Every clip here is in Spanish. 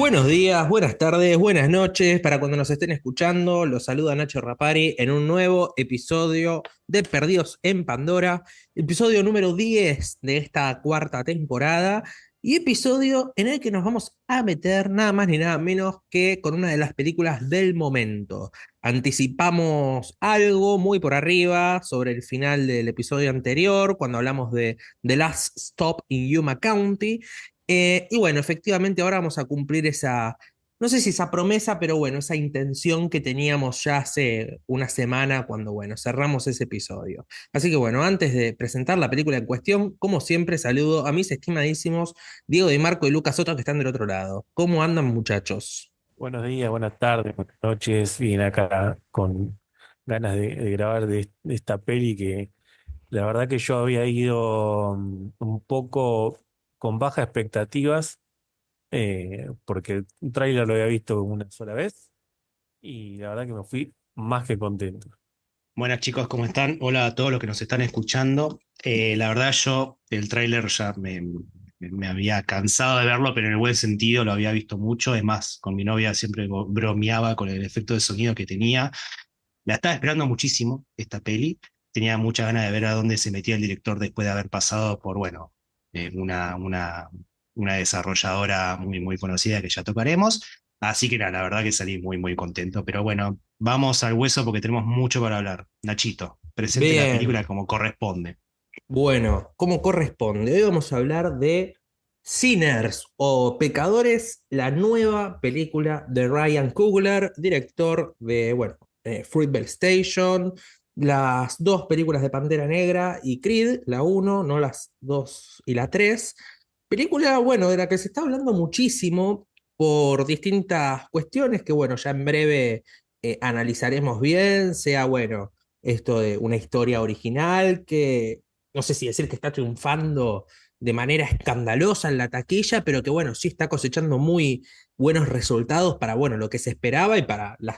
Buenos días, buenas tardes, buenas noches. Para cuando nos estén escuchando, los saluda Nacho Rapari en un nuevo episodio de Perdidos en Pandora, episodio número 10 de esta cuarta temporada y episodio en el que nos vamos a meter nada más ni nada menos que con una de las películas del momento. Anticipamos algo muy por arriba sobre el final del episodio anterior, cuando hablamos de The Last Stop in Yuma County. Y bueno, efectivamente ahora vamos a cumplir esa, no sé si esa promesa, pero bueno, esa intención que teníamos ya hace una semana cuando, bueno, cerramos ese episodio. Así que bueno, antes de presentar la película en cuestión, como siempre, saludo a mis estimadísimos Diego Di Marco y Lucas Soto que están del otro lado. ¿Cómo andan, muchachos? Buenos días, buenas tardes, buenas noches. Bien acá con ganas de grabar de esta peli que la verdad que yo había ido un poco con bajas expectativas porque el tráiler lo había visto una sola vez y la verdad que me fui más que contento. Buenas chicos, ¿cómo están? Hola a todos los que nos están escuchando. La verdad yo el tráiler ya me había cansado de verlo, pero en el buen sentido lo había visto mucho. Es más, con mi novia siempre bromeaba con el efecto de sonido que tenía. La estaba esperando muchísimo esta peli. Tenía muchas ganas de ver a dónde se metía el director después de haber pasado por, bueno, eh, una, una, una desarrolladora muy conocida que ya tocaremos. Así que nada, la verdad que salí muy contento. Pero bueno, vamos al hueso porque tenemos mucho para hablar. Nachito, presente la Bien, película como corresponde. bueno, como corresponde, hoy vamos a hablar de Sinners o Pecadores, la nueva película de Ryan Coogler, director de, bueno, Fruitvale Station, las dos películas de Pantera Negra y Creed, la uno, no las dos y la tres. Película, bueno, de la que se está hablando muchísimo por distintas cuestiones que, bueno, ya en breve analizaremos bien, sea, bueno, esto de una historia original que no sé si decir que está triunfando de manera escandalosa en la taquilla, pero que bueno, sí está cosechando muy buenos resultados para bueno, lo que se esperaba y para la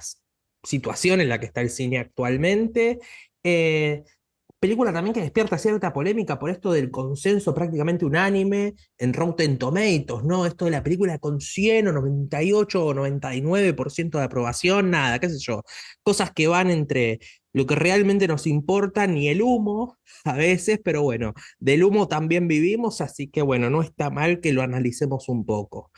situación en la que está el cine actualmente. Eh, Película también que despierta cierta polémica por esto del consenso prácticamente unánime en Rotten Tomatoes, ¿no? Esto de la película con 100 o 98 o 99% de aprobación, nada, qué sé yo. Cosas que van entre lo que realmente nos importa ni el humo a veces, pero bueno, del humo también vivimos, así que bueno, no está mal que lo analicemos un poco.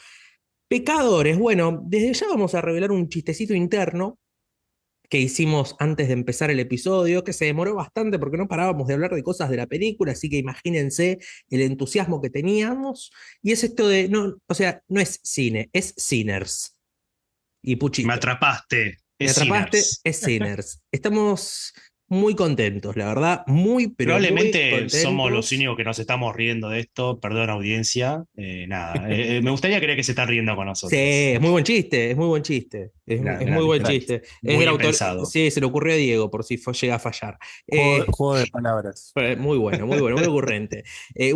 Pecadores, bueno, desde ya vamos a revelar un chistecito interno que hicimos antes de empezar el episodio, que se demoró bastante porque no parábamos de hablar de cosas de la película, así que imagínense el entusiasmo que teníamos. Y es esto de, no, o sea, no es cine, es Sinners. Y Me Puchito, atrapaste. me Es atrapaste, Sinners. es Sinners. Estamos muy contentos, la verdad, muy, pero muy Probablemente somos los contentos. únicos que nos estamos riendo de esto, perdón audiencia. Nada, me gustaría creer que se está riendo con Sí, nosotros. es muy buen chiste, es muy buen chiste. Es muy buen Gracias. chiste. Es Muy del bien autor. pensado. Sí, se le ocurrió a Diego, por si llega a fallar. Juego de palabras. Muy bueno, muy ocurrente.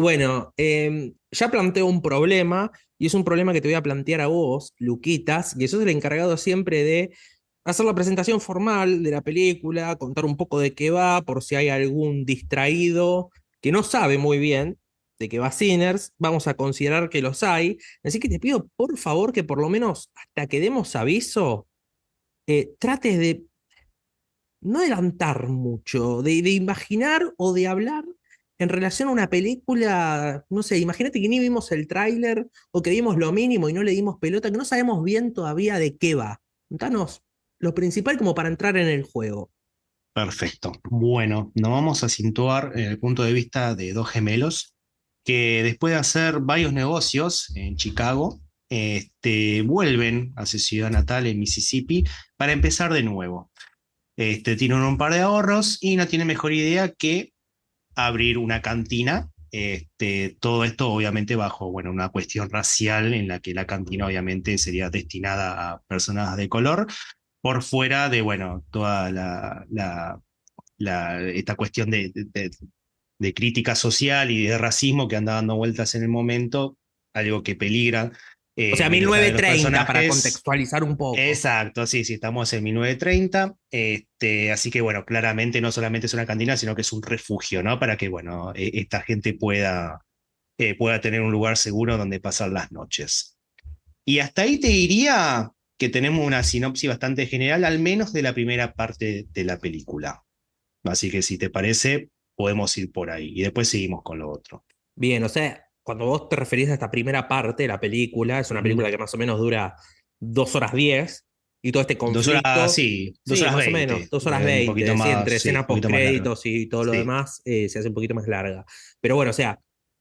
Bueno, ya planteo un problema, y es un problema que te voy a plantear a vos, Luquitas, que sos el encargado siempre de hacer la presentación formal de la película, contar un poco de qué va, por si hay algún distraído que no sabe muy bien de qué va Sinners, vamos a considerar que los hay. Así que te pido, por favor, que por lo menos hasta que demos aviso, trates de no adelantar mucho, de imaginar o de hablar en relación a una película, no sé, imagínate que ni vimos el tráiler o que vimos lo mínimo y no le dimos pelota, que no sabemos bien todavía de qué va. Contanos lo principal como para entrar en el juego. Perfecto. Bueno, nos vamos a situar en el punto de vista de dos gemelos que después de hacer varios negocios en Chicago, vuelven a su ciudad natal en Mississippi para empezar de nuevo. Tienen un par de ahorros y no tienen mejor idea que abrir una cantina. Todo esto obviamente bajo, bueno, una cuestión racial en la que la cantina obviamente sería destinada a personas de color, por fuera de, bueno, toda esta cuestión de crítica social y de racismo que anda dando vueltas en el momento, algo que peligra O sea, la mil libertad de novecientos los treinta para personajes. contextualizar un poco. Exacto, sí, sí, estamos en 1930, así que bueno, claramente no solamente es una cantina, sino que es un refugio, ¿no? Para que, bueno, esta gente pueda tener un lugar seguro donde pasar las noches. Y hasta ahí te diría que tenemos una sinopsis bastante general, al menos de la primera parte de la película. Así que si te parece, podemos ir por ahí y después seguimos con lo otro. Bien, o sea, cuando vos te referís a esta primera parte de la película, es una Ujú. película que más o menos dura 2 horas 10 y todo este 2 horas, conflicto, sí, dos sí, horas más o menos, 20, 2 horas 20, un poquito sí, entre más, sí, un escena poquito más largo. postcréditos y todo lo Sí. demás, se hace un poquito más larga. Pero bueno, o sea,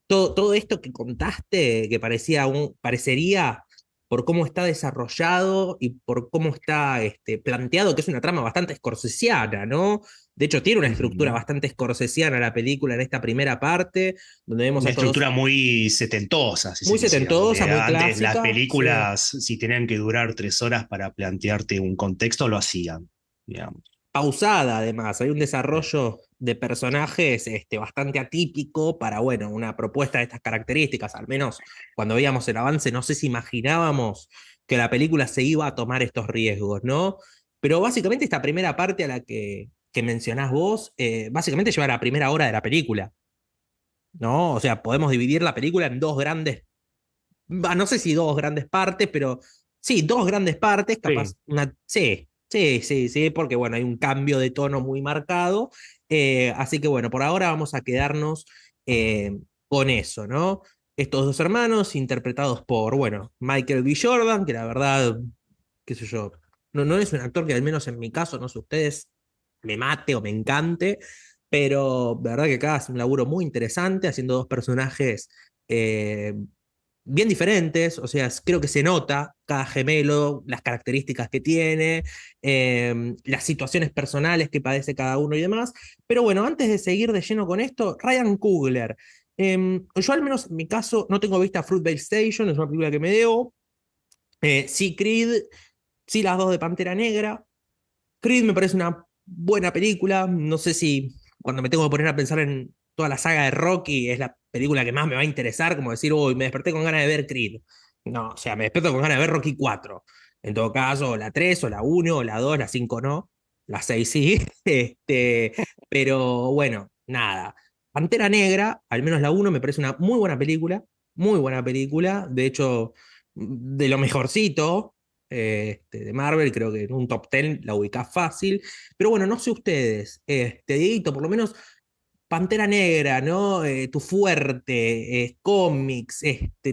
todo esto que contaste, que parecería por cómo está desarrollado y por cómo está planteado, que es una trama bastante scorsesiana, ¿no? De hecho, tiene una estructura Ujú. bastante scorsesiana la película en esta primera parte, donde vemos a Una estos dos estructura muy setentosa, si muy se quisiera, setentosa, porque muy antes las clásica, sí. películas, si tenían que durar 3 horas para plantearte un contexto, lo hacían, digamos. Pausada además, hay un desarrollo de personajes bastante atípico para, bueno, una propuesta de estas características, al menos cuando veíamos el avance, no sé si imaginábamos que la película se iba a tomar estos riesgos, ¿no? Pero básicamente esta primera parte a la que mencionás vos, básicamente lleva la primera hora de la película, ¿no? O sea, podemos dividir la película en dos grandes, no sé si dos grandes partes, pero sí, dos grandes partes, capaz Sí. una, sí, sí, sí, sí, porque bueno, hay un cambio de tono muy marcado, así que bueno, por ahora vamos a quedarnos con eso, ¿no? Estos dos hermanos interpretados por, bueno, Michael B. Jordan, que la verdad, qué sé yo, no es un actor que al menos en mi caso, no sé ustedes, me mate o me encante, pero la verdad que acá hace un laburo muy interesante haciendo dos personajes eh, bien diferentes, o sea, creo que se nota cada gemelo, las características que tiene, las situaciones personales que padece cada uno y demás. Pero bueno, antes de seguir de lleno con esto, Ryan Coogler. Yo al menos en mi caso no tengo vista Fruitvale Station, es una película que me debo. Sí, Creed, sí las dos de Pantera Negra. Creed me parece una buena película. No sé si cuando me tengo que poner a pensar en toda la saga de Rocky es la película que más me va a interesar, como decir, uy, me desperté con ganas de ver Creed. No, o sea, me despierto con ganas de ver Rocky 4. En todo caso, la 3 o la uno o la 2 la 5 no, la 6 sí. Pero bueno, nada. Pantera Negra, al menos la uno me parece una muy buena película. Muy buena película. De hecho, de lo mejorcito de Marvel, creo que en un top 10 la ubicás fácil. Pero bueno, no sé ustedes, Dieguito, por lo menos Pantera Negra, ¿no? Tu fuerte, cómics,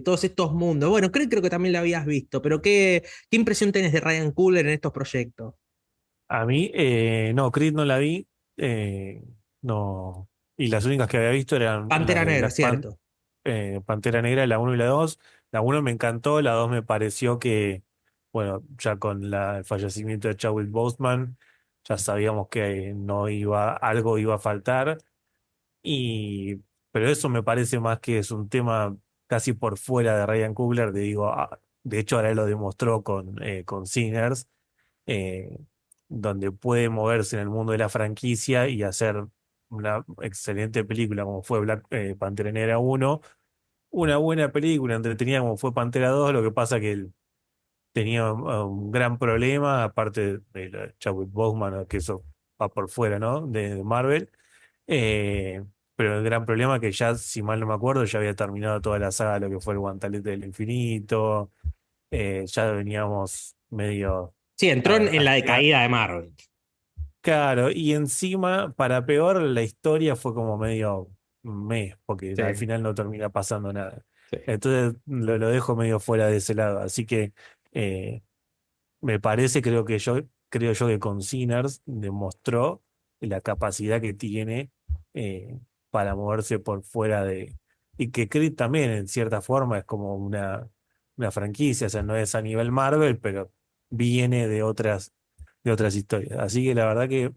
todos estos mundos. Bueno, creo que también la habías visto, pero ¿qué impresión tenés de Ryan Coogler en estos proyectos? A mí, no, Creed no la vi, no, y las únicas que había visto eran las Pantera de Negra, Black Panther, cierto. Pantera Negra, la uno y la 2. La uno me encantó, la 2 me pareció que, bueno, ya con el fallecimiento de Chadwick Boseman, ya sabíamos que no iba, algo iba a faltar, y, pero eso me parece más que es un tema casi por fuera de Ryan Coogler, de hecho ahora él lo demostró con Sinners, eh, donde puede moverse en el mundo de la franquicia y hacer una excelente película como fue Pantera Negra 1, una buena película entretenida como fue Pantera 2. Lo que pasa que él tenía un gran problema, aparte de Chadwick Boseman, que eso va por fuera, ¿no? De Marvel. Eh, pero el gran problema que ya, si mal no me acuerdo, ya había terminado toda la saga, lo que fue el Guantelete del Infinito. Ya veníamos medio Sí, entró en la decaída de Marvel. Claro, y encima, para peor, la historia fue como medio mes, porque Sí, al final no termina pasando nada. sí. Entonces lo dejo medio fuera de ese lado. Así que eh, me parece, creo yo que con Sinners demostró la capacidad que tiene eh, para moverse por fuera de. Y que Creed también, en cierta forma, es como una franquicia, o sea, no es a nivel Marvel, pero viene de otras historias. Así que la verdad que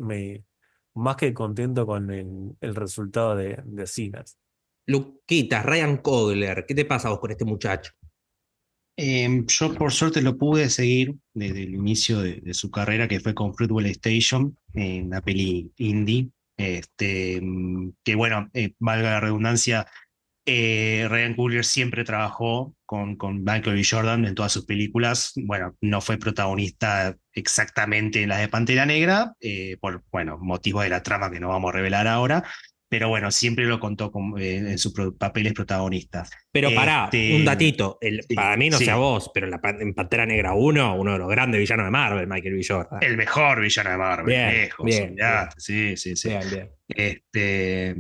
más que contento con el resultado de Sinners. Luquitas, Ryan Coogler, ¿qué te pasa vos con este muchacho? Yo por suerte lo pude seguir desde el inicio de su carrera, que fue con Fruitvale Station, en una peli indie. Que bueno, valga la redundancia, Ryan Coogler siempre trabajó con Michael B. Jordan en todas sus películas. Bueno, no fue protagonista exactamente en las de Pantera Negra, por bueno, motivos de la trama que no vamos a revelar ahora. pero bueno, siempre lo contó en sus papeles protagonistas. Pero pará, un datito. Sí, Para mí, no sé a sí, vos, pero en Pantera Negra uno de los grandes villanos de Marvel, Michael B. Jordan. el mejor villano de Marvel, Bien, lejos, bien, bien, olvidate, sí, sí, sí. bien, bien. Este,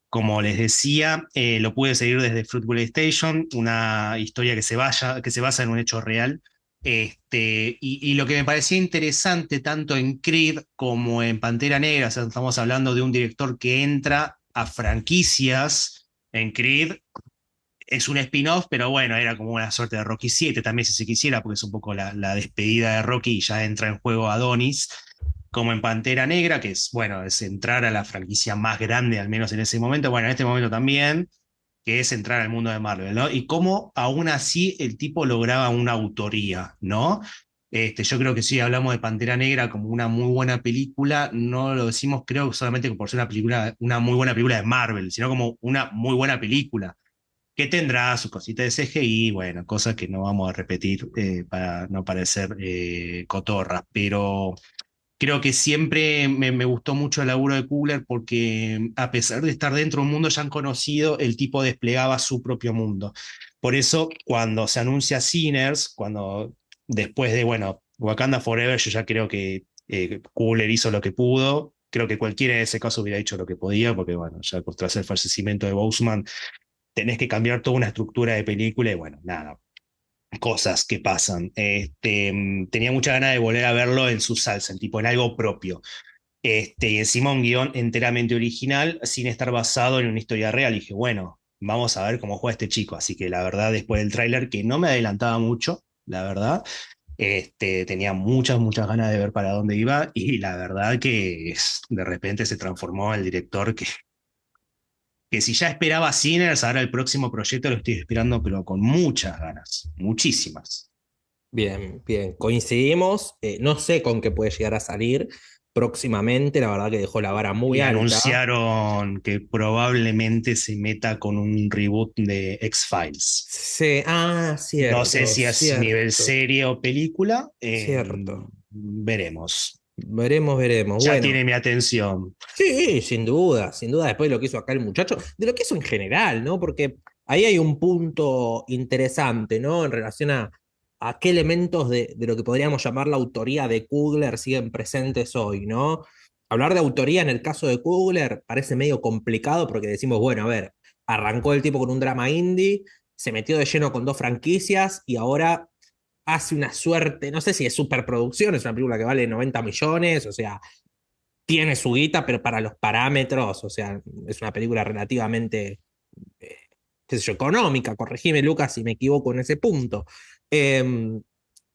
Como les decía, lo pude seguir desde Football Station, una historia que se basa en un hecho real. Y lo que me parecía interesante tanto en Creed como en Pantera Negra, o sea, estamos hablando de un director que entra a franquicias. En Creed es un spin-off, pero bueno, era como una suerte de Rocky 7 también, si se quisiera, porque es un poco la despedida de Rocky y ya entra en juego Adonis, como en Pantera Negra, que es, bueno, es entrar a la franquicia más grande, al menos en ese momento, bueno, en este momento también, que es entrar al mundo de Marvel, ¿no? Y cómo aún así el tipo lograba una autoría, ¿no? Yo creo que sí, hablamos de Pantera Negra como una muy buena película, no lo decimos creo solamente por ser una película, una muy buena película de Marvel, sino como una muy buena película que tendrá su cosita de CGI, bueno, cosas que no vamos a repetir para no parecer cotorras, pero creo que siempre me gustó mucho el laburo de Coogler porque a pesar de estar dentro de un mundo ya conocido, el tipo desplegaba su propio mundo. Por eso, cuando se anuncia Sinners, cuando después de, bueno, Wakanda Forever, yo ya creo que Coogler hizo lo que pudo. Creo que cualquiera en ese caso hubiera hecho lo que podía, porque bueno, ya tras el fallecimiento de Boseman, tenés que cambiar toda una estructura de película y bueno, nada, cosas que pasan. Tenía mucha ganas de volver a verlo en su salsa, en tipo en algo propio. Y encima un guión enteramente original, sin estar basado en una historia real. Y dije, bueno, vamos a ver cómo juega este chico. Así que la verdad, después del tráiler, que no me adelantaba mucho, la verdad, tenía muchas ganas de ver para dónde iba. Y la verdad que de repente se transformó en el director que si ya esperaba Sinners, ahora el próximo proyecto lo estoy esperando, pero con muchas ganas, muchísimas. Bien, bien. Coincidimos. No sé con qué puede llegar a salir próximamente. La verdad que dejó la vara muy Y alta. anunciaron que probablemente se meta con un reboot de X-Files. Sí, No sé cierto, si es nivel cierto, serie o película, cierto. veremos. Veremos, veremos. Ya Bueno, tiene mi atención. sí, sin duda, sin duda, después de lo que hizo acá el muchacho, de lo que hizo en general, ¿no? Porque ahí hay un punto interesante, ¿no? En relación a qué elementos de lo que podríamos llamar la autoría de Coogler siguen presentes hoy, ¿no? Hablar de autoría en el caso de Coogler parece medio complicado porque decimos, bueno, a ver, arrancó el tipo con un drama indie, se metió de lleno con dos franquicias y ahora hace una suerte, no sé si es superproducción, es una película que vale 90 millones, o sea, tiene su guita, pero para los parámetros, o sea, es una película relativamente, eh, qué sé yo, económica, corregime Lucas si me equivoco en ese punto. Eh,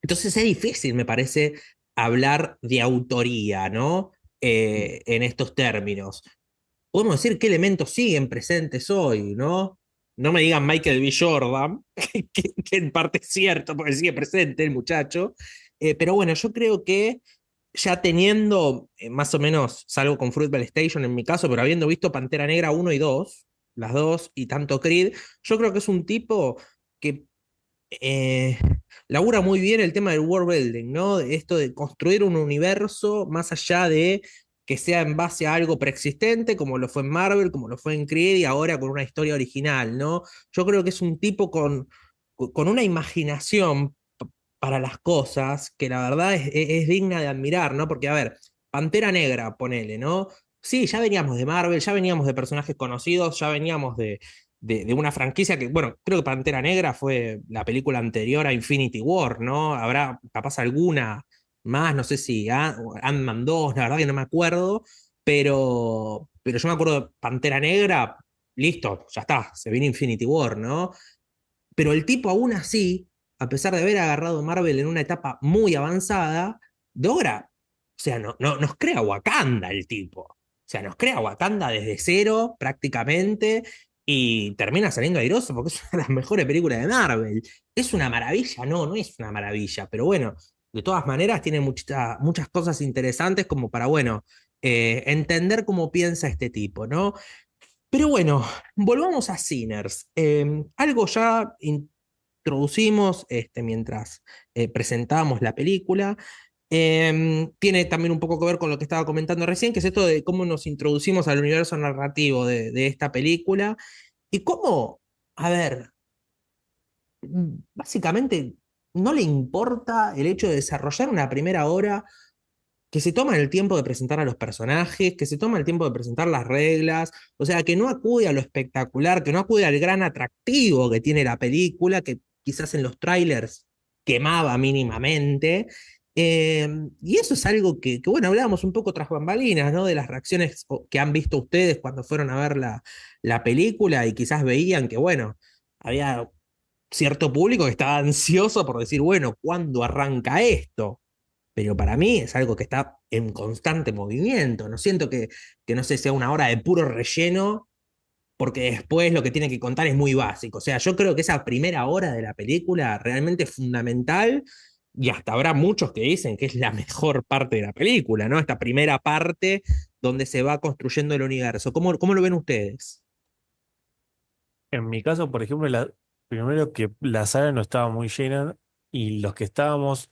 entonces es difícil, me parece, hablar de autoría, ¿no? En estos términos. Podemos decir qué elementos siguen presentes hoy, ¿no? No me digan Michael B. Jordan, que en parte es cierto, porque sigue presente el muchacho. Pero bueno, yo creo que ya teniendo más o menos, salgo con Fruitvale Station en mi caso, pero habiendo visto Pantera Negra uno y 2 las dos, y tanto Creed, yo creo que es un tipo que eh, labura muy bien el tema del world building, ¿no? De esto de construir un universo más allá de que sea en base a algo preexistente, como lo fue en Marvel, como lo fue en Creed, y ahora con una historia original, ¿no? Yo creo que es un tipo con una imaginación para las cosas que la verdad es digna de admirar, ¿no? Porque, a ver, Pantera Negra, ponele, ¿no? Sí, ya veníamos de Marvel, ya veníamos de personajes conocidos, ya veníamos de una franquicia que, bueno, creo que Pantera Negra fue la película anterior a Infinity War, ¿no? Habrá capaz alguna más, no sé si Ant-Man 2, la verdad que no me acuerdo, pero yo me acuerdo de Pantera Negra, listo, ya está, se viene Infinity War, ¿no? Pero el tipo aún así, a pesar de haber agarrado Marvel en una etapa muy avanzada, logra, o sea, nos crea Wakanda el tipo. O sea, nos crea Wakanda desde cero prácticamente y termina saliendo airoso porque es una de las mejores películas de Marvel. ¿Es una maravilla? No, no es una maravilla, pero bueno, de todas maneras tiene muchas cosas interesantes como para, bueno, entender cómo piensa este tipo, ¿no? Pero bueno, volvamos a Sinners. Algo ya introducimos mientras presentábamos la película. Tiene también un poco que ver con lo que estaba comentando recién, que es esto de cómo nos introducimos al universo narrativo de esta película y cómo, a ver, básicamente no le importa el hecho de desarrollar una primera hora que se toma el tiempo de presentar a los personajes, que se toma el tiempo de presentar las reglas, o sea, que no acude a lo espectacular, que no acude al gran atractivo que tiene la película, que quizás en los trailers quemaba mínimamente. Y eso es algo bueno, hablábamos un poco tras bambalinas, ¿no? De las reacciones que han visto ustedes cuando fueron a ver la película y quizás veían que, bueno, había cierto público que estaba ansioso por decir, bueno, ¿cuándo arranca esto? Pero para mí es algo que está en constante movimiento. No siento que no sé, sea una hora de puro relleno, porque después lo que tiene que contar es muy básico. O sea, yo creo que esa primera hora de la película realmente es fundamental y hasta habrá muchos que dicen que es la mejor parte de la película, ¿no? Esta primera parte donde se va construyendo el universo. ¿Cómo lo ven ustedes? En mi caso, por ejemplo, primero que la sala no estaba muy llena y los que estábamos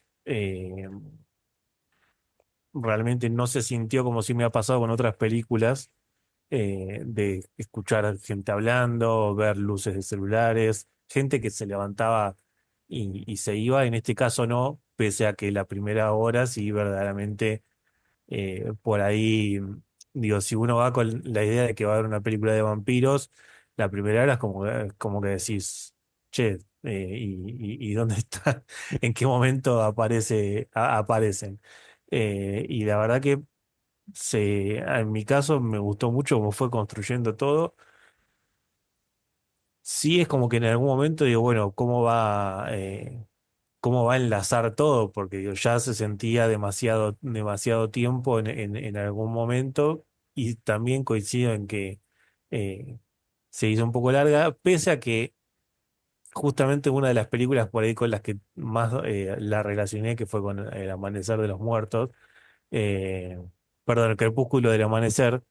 realmente no se sintió como si me ha pasado con otras películas, de escuchar gente hablando, ver luces de celulares, gente que se levantaba y se iba. En este caso no, pese a que la primera hora sí verdaderamente, por ahí, digo, si uno va con la idea de que va a haber una película de vampiros, la primera hora es como que decís, che, ¿y dónde está? ¿En qué momento aparecen? Y la verdad que en mi caso me gustó mucho cómo fue construyendo todo. Sí, es como que en algún momento digo, bueno, cómo va a enlazar todo, porque digo, ya se sentía demasiado tiempo en algún momento, y también coincido en que eh, se hizo un poco larga, pese a que justamente una de las películas por ahí con las que más la relacioné, que fue con El Amanecer de los Muertos, eh, perdón, El Crepúsculo del Amanecer,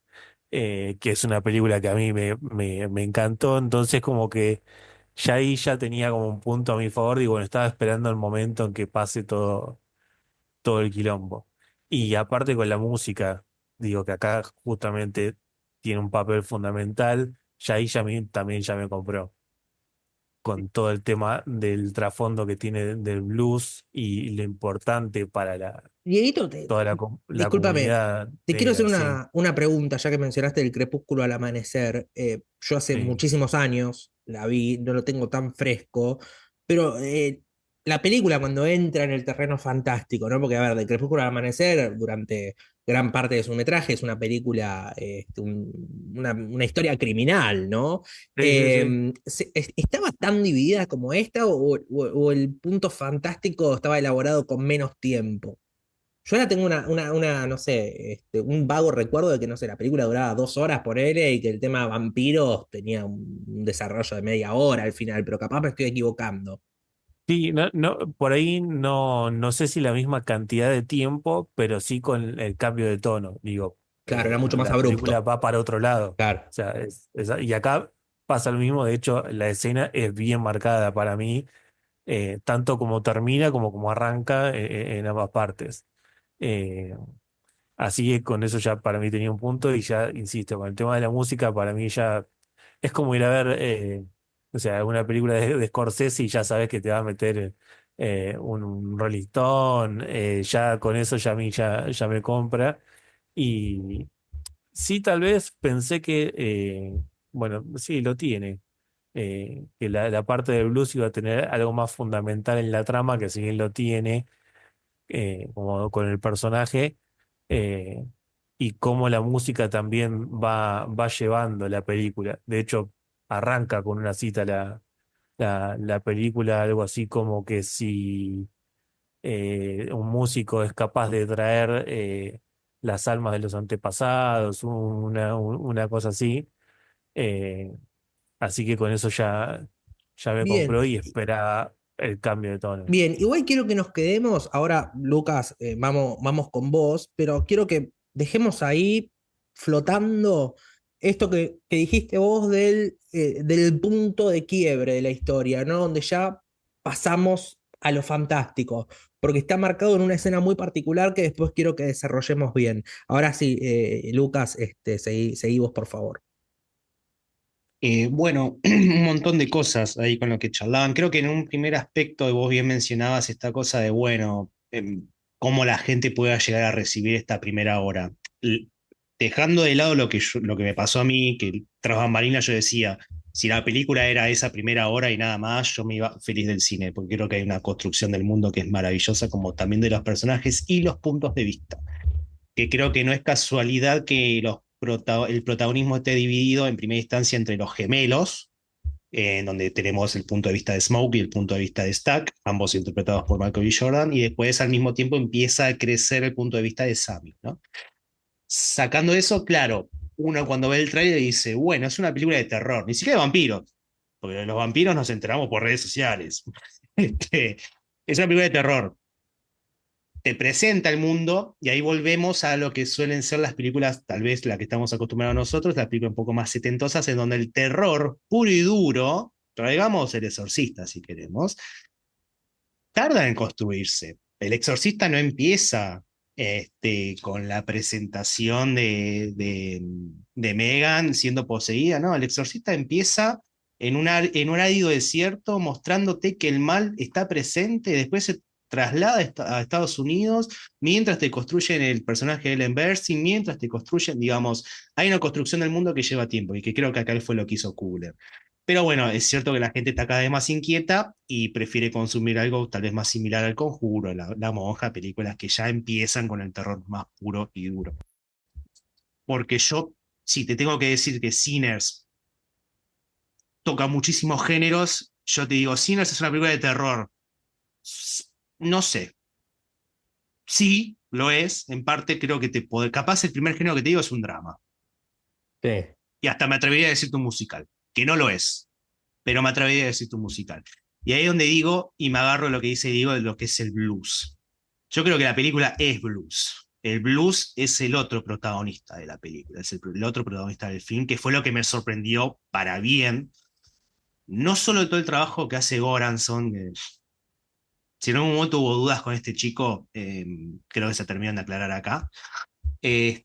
que es una película que a mí me encantó. Entonces como que ya ahí ya tenía como un punto a mi favor, digo, bueno, estaba esperando el momento en que pase todo el quilombo. Y aparte con la música, digo que acá justamente tiene un papel fundamental, ya ahí ya también ya me compró, con todo el tema del trasfondo que tiene del blues y lo importante para Dieguito, toda la discúlpame, comunidad te quiero hacer negra, sí, una pregunta, ya que mencionaste el crepúsculo al amanecer. Yo hace sí. muchísimos años la vi, no lo tengo tan fresco, pero la película cuando entra en el terreno fantástico, ¿no? Porque, a ver, del crepúsculo al amanecer, durante gran parte de su metraje, es una película, una historia criminal, ¿no? Sí, sí, sí. ¿Estaba tan dividida como esta o el punto fantástico estaba elaborado con menos tiempo? Yo ahora tengo no sé, un vago recuerdo de que, no sé, la película duraba 2 horas por él y que el tema vampiros tenía un desarrollo de media hora al final, pero capaz me estoy equivocando. Sí, no, no, por ahí no sé si la misma cantidad de tiempo, pero sí con el cambio de tono. Digo, Claro, era mucho más la película abrupto. va para otro lado. O Claro. sea, y acá pasa lo mismo. De hecho, la escena es bien marcada para mí, tanto como termina como arranca, en ambas partes. Eh, Así que con eso ya para mí tenía un punto, y ya, insisto, con el tema de la música, para mí ya es como ir a ver, o sea, una película de Scorsese y ya sabes que te va a meter un Rolling Stone. Ya con eso ya a mí ya me compra. Y sí, tal vez pensé que, bueno, sí, lo tiene, que la parte del blues iba a tener algo más fundamental en la trama, que si bien lo tiene, como con el personaje, eh, y cómo la música también va llevando la película. De hecho, arranca con una cita la película, algo así como que si un músico es capaz de traer las almas de los antepasados, una cosa así. Eh, Así que con eso ya me Bien, compró y esperaba el cambio de tono. bien. Igual quiero que nos quedemos, ahora, Lucas, vamos con vos, pero quiero que dejemos ahí flotando esto que dijiste vos del punto de quiebre de la historia, ¿no? Donde ya pasamos a lo fantástico, porque está marcado en una escena muy particular que después quiero que desarrollemos bien. Ahora sí, Lucas, seguí vos, por favor. Bueno, un montón de cosas ahí con lo que charlaban. Creo que en un primer aspecto vos bien mencionabas esta cosa de, bueno, cómo la gente pueda llegar a recibir esta primera hora. L- Dejando de lado lo que me pasó a mí, que tras bambalinas yo decía, si la película era esa primera hora y nada más, yo me iba feliz del cine, porque creo que hay una construcción del mundo que es maravillosa, como también de los personajes y los puntos de vista, que creo que no es casualidad que el protagonismo esté dividido en primera instancia entre los gemelos, en donde tenemos el punto de vista de Smoke y el punto de vista de Stack, ambos interpretados por Michael B. Jordan, y después al mismo tiempo empieza a crecer el punto de vista de Sammy, ¿no? Sacando eso, claro, uno cuando ve el trailer dice, bueno, es una película de terror, ni siquiera de vampiros, porque de los vampiros nos enteramos por redes sociales. Es una película de terror, te presenta el mundo y ahí volvemos a lo que suelen ser las películas, tal vez la que estamos acostumbrados nosotros, las películas un poco más setentosas, en donde el terror puro y duro, traigamos El Exorcista si queremos, tarda en construirse. El Exorcista no empieza con la presentación de Megan siendo poseída, ¿no? El Exorcista empieza en un árido desierto mostrándote que el mal está presente, después se traslada a Estados Unidos, mientras te construyen el personaje de Ellen Burstyn, mientras te construyen, digamos, hay una construcción del mundo que lleva tiempo y que creo que acá fue lo que hizo Coogler. Pero bueno, es cierto que la gente está cada vez más inquieta y prefiere consumir algo tal vez más similar al Conjuro, la Monja, películas que ya empiezan con el terror más puro y duro. Porque yo, si te tengo que decir que Sinners toca muchísimos géneros, yo te digo, Sinners es una película de terror. No sé. Sí, lo es. En parte creo que capaz el primer género que te digo es un drama. Sí. Y hasta me atrevería a decirte un musical, que no lo es, pero me atrevería a decirte un musical. Y ahí es donde digo, y me agarro lo que dice Diego de lo que es el blues. Yo creo que la película es blues. El blues es el otro protagonista de la película, es el otro protagonista del film, que fue lo que me sorprendió para bien. No solo todo el trabajo que hace Goranson, si en algún momento hubo dudas con este chico, creo que se terminan de aclarar acá. Y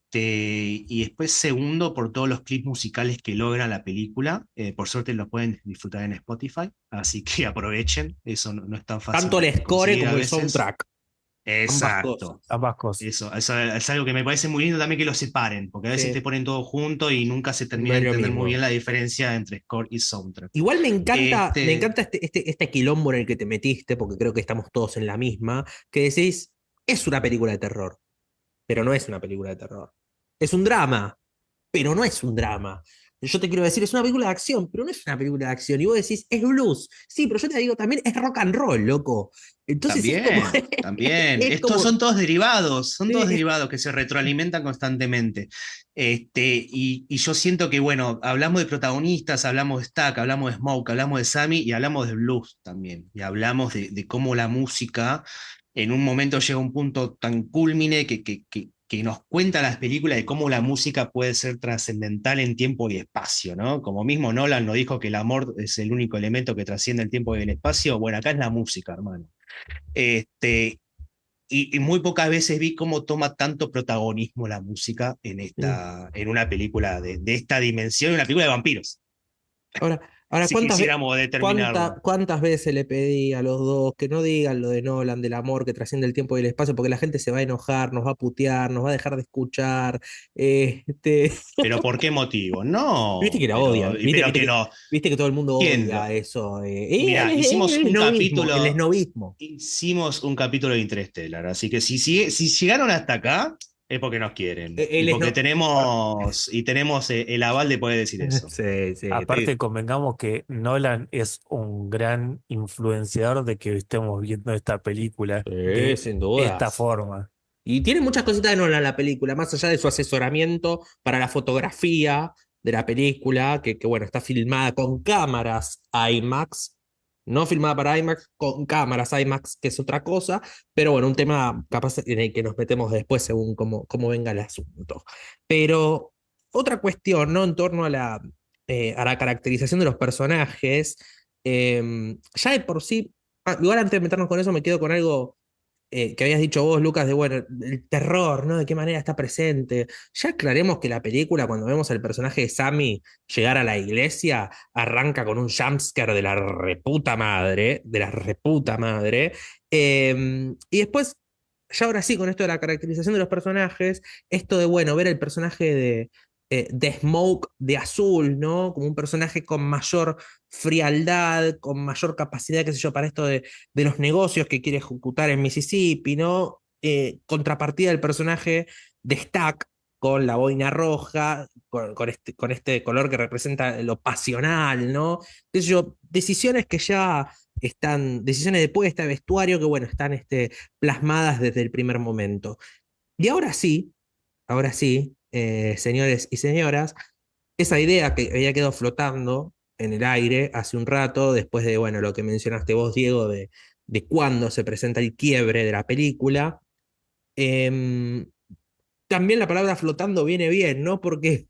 después, segundo, por todos los clips musicales que logra la película. Por suerte los pueden disfrutar en Spotify, así que aprovechen. Eso no es tan fácil Tanto el de score conseguir a como el veces. soundtrack, ambas cosas. Exacto. Ambas cosas. Eso es algo que me parece muy lindo también que lo separen, porque a veces te Sí, ponen todo junto y nunca se no termina es de lo entender muy mismo. bien la diferencia entre score y soundtrack. Igual me Este, encanta este quilombo en el que te metiste, porque creo que estamos todos en la misma, que decís, es una película de terror, pero no es una película de terror. Es un drama, pero no es un drama. Yo te quiero decir, es una película de acción, pero no es una película de acción. Y vos decís, es blues. Sí, pero yo te digo también, es rock and roll, loco. Entonces es como, También, también. es Estos como, son todos sí, derivados que se retroalimentan constantemente. Y yo siento que, bueno, hablamos de protagonistas, hablamos de Stack, hablamos de Smoke, hablamos de Sammy y hablamos de blues también. Y hablamos de cómo la música en un momento llega a un punto tan culmine que nos cuenta las películas de cómo la música puede ser trascendental en tiempo y espacio, ¿no? Como mismo Nolan nos dijo que el amor es el único elemento que trasciende el tiempo y el espacio, bueno, acá es la música, hermano. Este, y muy pocas veces vi cómo toma tanto protagonismo la música mm. en una película de esta dimensión, una película de vampiros, Ahora, ahora si quisiéramos determinarlo. ¿cuántas veces le pedí a los dos que no digan lo de Nolan, del amor que trasciende el tiempo y el espacio, porque la gente se va a enojar, nos va a putear, nos va a dejar de escuchar? Este, ¿Pero por qué motivo? viste No, que la odian, pero que no. viste que todo el mundo ¿Quién odia lo? eso. Mira, El esnovismo. hicimos un capítulo de Interstellar, así que si llegaron hasta acá, es porque nos quieren. Y El porque esno... tenemos el aval de poder decir eso. Sí, sí, Aparte, convengamos que Nolan es un gran influenciador de que estemos viendo esta película sí, de sin esta dudas. forma. Y tiene muchas cositas de Nolan la película, más allá de su asesoramiento para la fotografía de la película, que bueno, está filmada con cámaras IMAX, no filmada para IMAX, con cámaras IMAX, que es otra cosa, pero bueno, un tema capaz en el que nos metemos después según cómo venga el asunto. Pero otra cuestión, ¿no? En torno a la caracterización de los personajes, ya de por sí. Igual antes de meternos con eso, me quedo con algo que habías dicho vos, Lucas, de bueno, el terror, ¿no? De qué manera está presente. Ya aclaremos que la película, cuando vemos al personaje de Sammy llegar a la iglesia, arranca con un jumpscare de la reputa madre. Y después, ya ahora sí, con esto de la caracterización de los personajes, esto de, bueno, ver el personaje de Smoke de azul, ¿no? Como un personaje con mayor frialdad, con mayor capacidad, qué sé yo, para esto de los negocios que quiere ejecutar en Mississippi, ¿no? Contrapartida del personaje de Stack con la boina roja, con este color que representa lo pasional, ¿no? Qué sé yo, decisiones que ya están, decisiones de puesta de vestuario que, bueno, están plasmadas desde el primer momento. Y ahora sí, señores y señoras, esa idea que había quedado flotando en el aire hace un rato, después de, bueno, lo que mencionaste vos, Diego, de cuándo se presenta el quiebre de la película, eh, también la palabra flotando viene bien, ¿no? Porque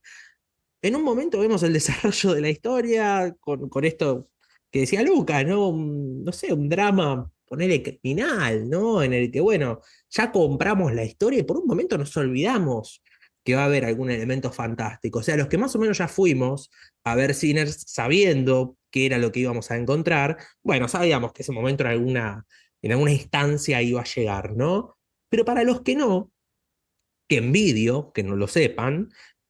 en un momento vemos el desarrollo de la historia con esto que decía Lucas, ¿no? No sé, un drama, ponele criminal, ¿no? En el que, bueno, ya compramos la historia y por un momento nos olvidamos que va a haber algún elemento fantástico. O sea, los que más o menos ya fuimos a ver Sinners sabiendo qué era lo que íbamos a encontrar, bueno, sabíamos que ese momento en alguna instancia iba a llegar, ¿no? Pero para los que no, que envidio, que no lo sepan,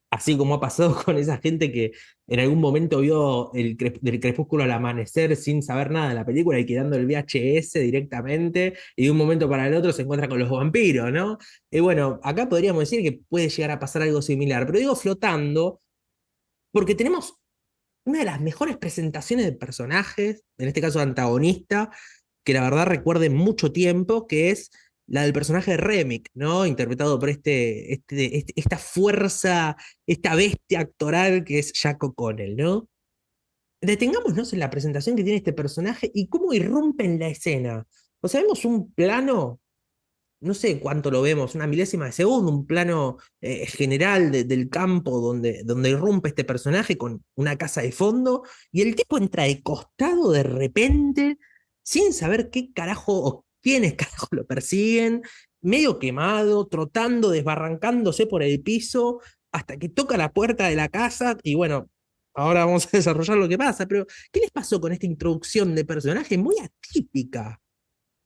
así como ha pasado con esa gente que en algún momento vio del crepúsculo al amanecer sin saber nada de la película y quedando el VHS directamente, y de un momento para el otro se encuentra con los vampiros, ¿no? Y bueno, acá podríamos decir que puede llegar a pasar algo similar, pero digo flotando porque tenemos una de las mejores presentaciones de personajes, en este caso antagonista, que la verdad recuerde mucho tiempo, que es la del personaje de Remick, ¿no? Interpretado por esta fuerza, esta bestia actoral que es Jack O'Connell, ¿no? Detengámonos en la presentación que tiene este personaje y cómo irrumpe en la escena. O sea, vemos un plano, no sé cuánto lo vemos, una milésima de segundo, un plano general del campo donde irrumpe este personaje con una casa de fondo y el tipo entra de costado de repente, sin saber qué carajo o quiénes carajo lo persiguen, medio quemado, trotando, desbarrancándose por el piso, hasta que toca la puerta de la casa y bueno, ahora vamos a desarrollar lo que pasa, pero ¿qué les pasó con esta introducción de personaje muy atípica?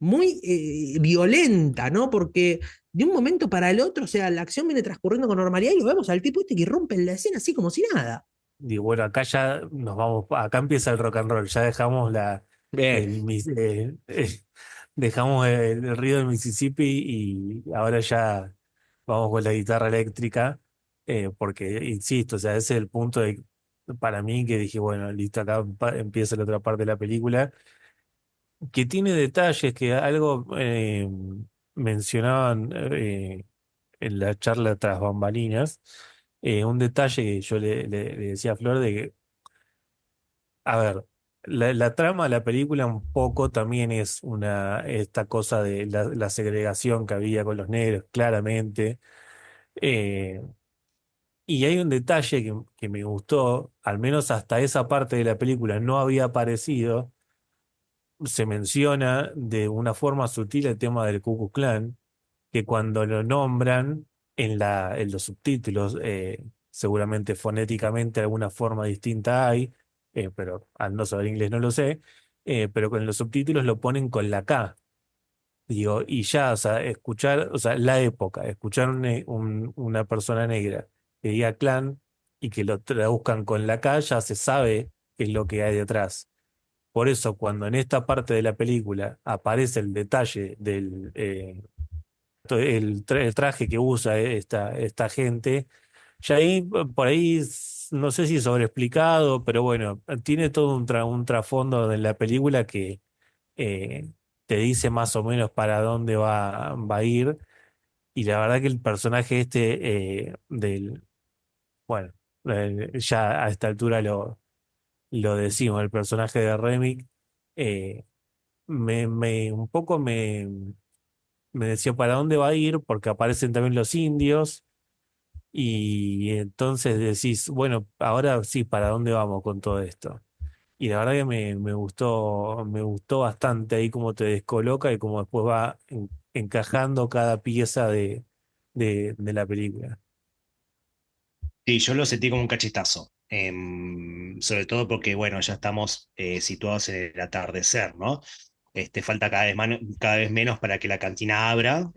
Muy violenta, ¿no? Porque de un momento para el otro, o sea, la acción viene transcurriendo con normalidad y lo vemos al tipo este que irrumpe en la escena así como si nada. Y bueno, acá ya nos vamos, acá empieza el rock and roll, ya dejamos Bien. el, dejamos el río del Mississippi y ahora ya vamos con la guitarra eléctrica, porque insisto, o sea, ese es el punto para mí que dije, bueno, listo, acá empieza la otra parte de la película, que tiene detalles que algo mencionaban en la charla tras bambalinas, un detalle que yo le decía a Flor de que, a ver, la trama de la película un poco también es esta cosa de la segregación que había con los negros, claramente. eh, y hay un detalle que me gustó, al menos hasta esa parte de la película no había aparecido. Se menciona de una forma sutil el tema del Ku Klux Klan, que cuando lo nombran en los subtítulos, seguramente fonéticamente alguna forma distinta hay, pero al no saber inglés no lo sé, pero con los subtítulos lo ponen con la K. Digo, y ya, o sea, escuchar, o sea, la época, escuchar una persona negra que diga clan y que lo traduzcan con la K, ya se sabe qué es lo que hay detrás. Por eso, cuando en esta parte de la película aparece el detalle del el traje que usa esta gente, ya ahí, por ahí, no sé si sobreexplicado, pero bueno, tiene todo un trasfondo en la película que eh, te dice más o menos para dónde va a ir. Y la verdad que el personaje bueno, ya a esta altura lo decimos, el personaje de Remy, eh, un poco me decía para dónde va a ir, porque aparecen también los indios, y entonces decís, bueno, ahora sí, ¿para dónde vamos con todo esto? y la verdad que me gustó bastante ahí cómo te descoloca y cómo después va encajando cada pieza de la película. Sí, yo lo sentí como un cachetazo. Sobre todo porque, bueno, ya estamos situados en el atardecer, ¿no? Falta cada vez menos para que la cantina abra,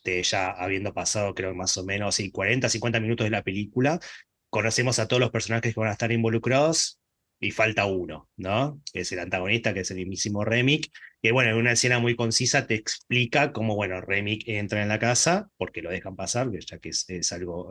ya habiendo pasado, creo que más o menos, sí, 40, 50 minutos de la película. Conocemos a todos los personajes que van a estar involucrados y falta uno, ¿no? Que es el antagonista, que es el mismísimo Remick. Que, bueno, en una escena muy concisa te explica cómo, bueno, Remick entra en la casa, porque lo dejan pasar, ya que es algo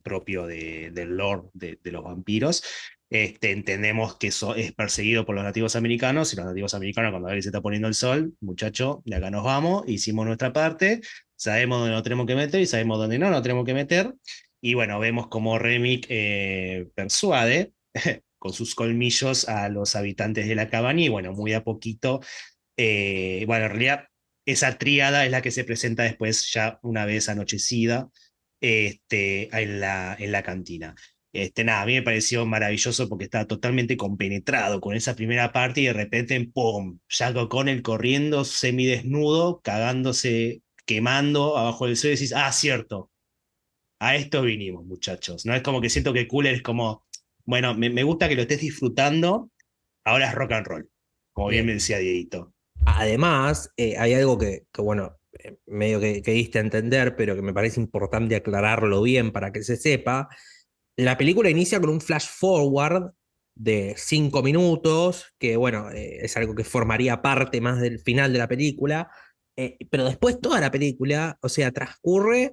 propio del lore de los vampiros. Entendemos que eso es perseguido por los nativos americanos, y los nativos americanos, cuando ven que se está poniendo el sol, muchacho, de acá nos vamos, hicimos nuestra parte, sabemos dónde nos tenemos que meter y sabemos dónde no nos tenemos que meter. Y bueno, vemos cómo Remick persuade con sus colmillos a los habitantes de la cabaña, y bueno, muy a poquito, bueno, en realidad esa tríada es la que se presenta después, ya una vez anochecida, en la cantina. Nada, a mí me pareció maravilloso porque estaba totalmente compenetrado con esa primera parte, y de repente, ¡pum! Jack O'Connell corriendo semidesnudo, cagándose, quemando abajo del sol, y decís, ah, cierto, a esto vinimos, muchachos. No es como que siento que Cooler es como, bueno, me gusta que lo estés disfrutando, ahora es rock and roll, como bien me Bien. decía Dieguito. Además, hay algo bueno, medio que diste a entender, pero que me parece importante aclararlo bien para que se sepa. La película inicia con un flash forward de 5 minutos, que bueno, es algo que formaría parte más del final de la película, pero después toda la película, o sea, transcurre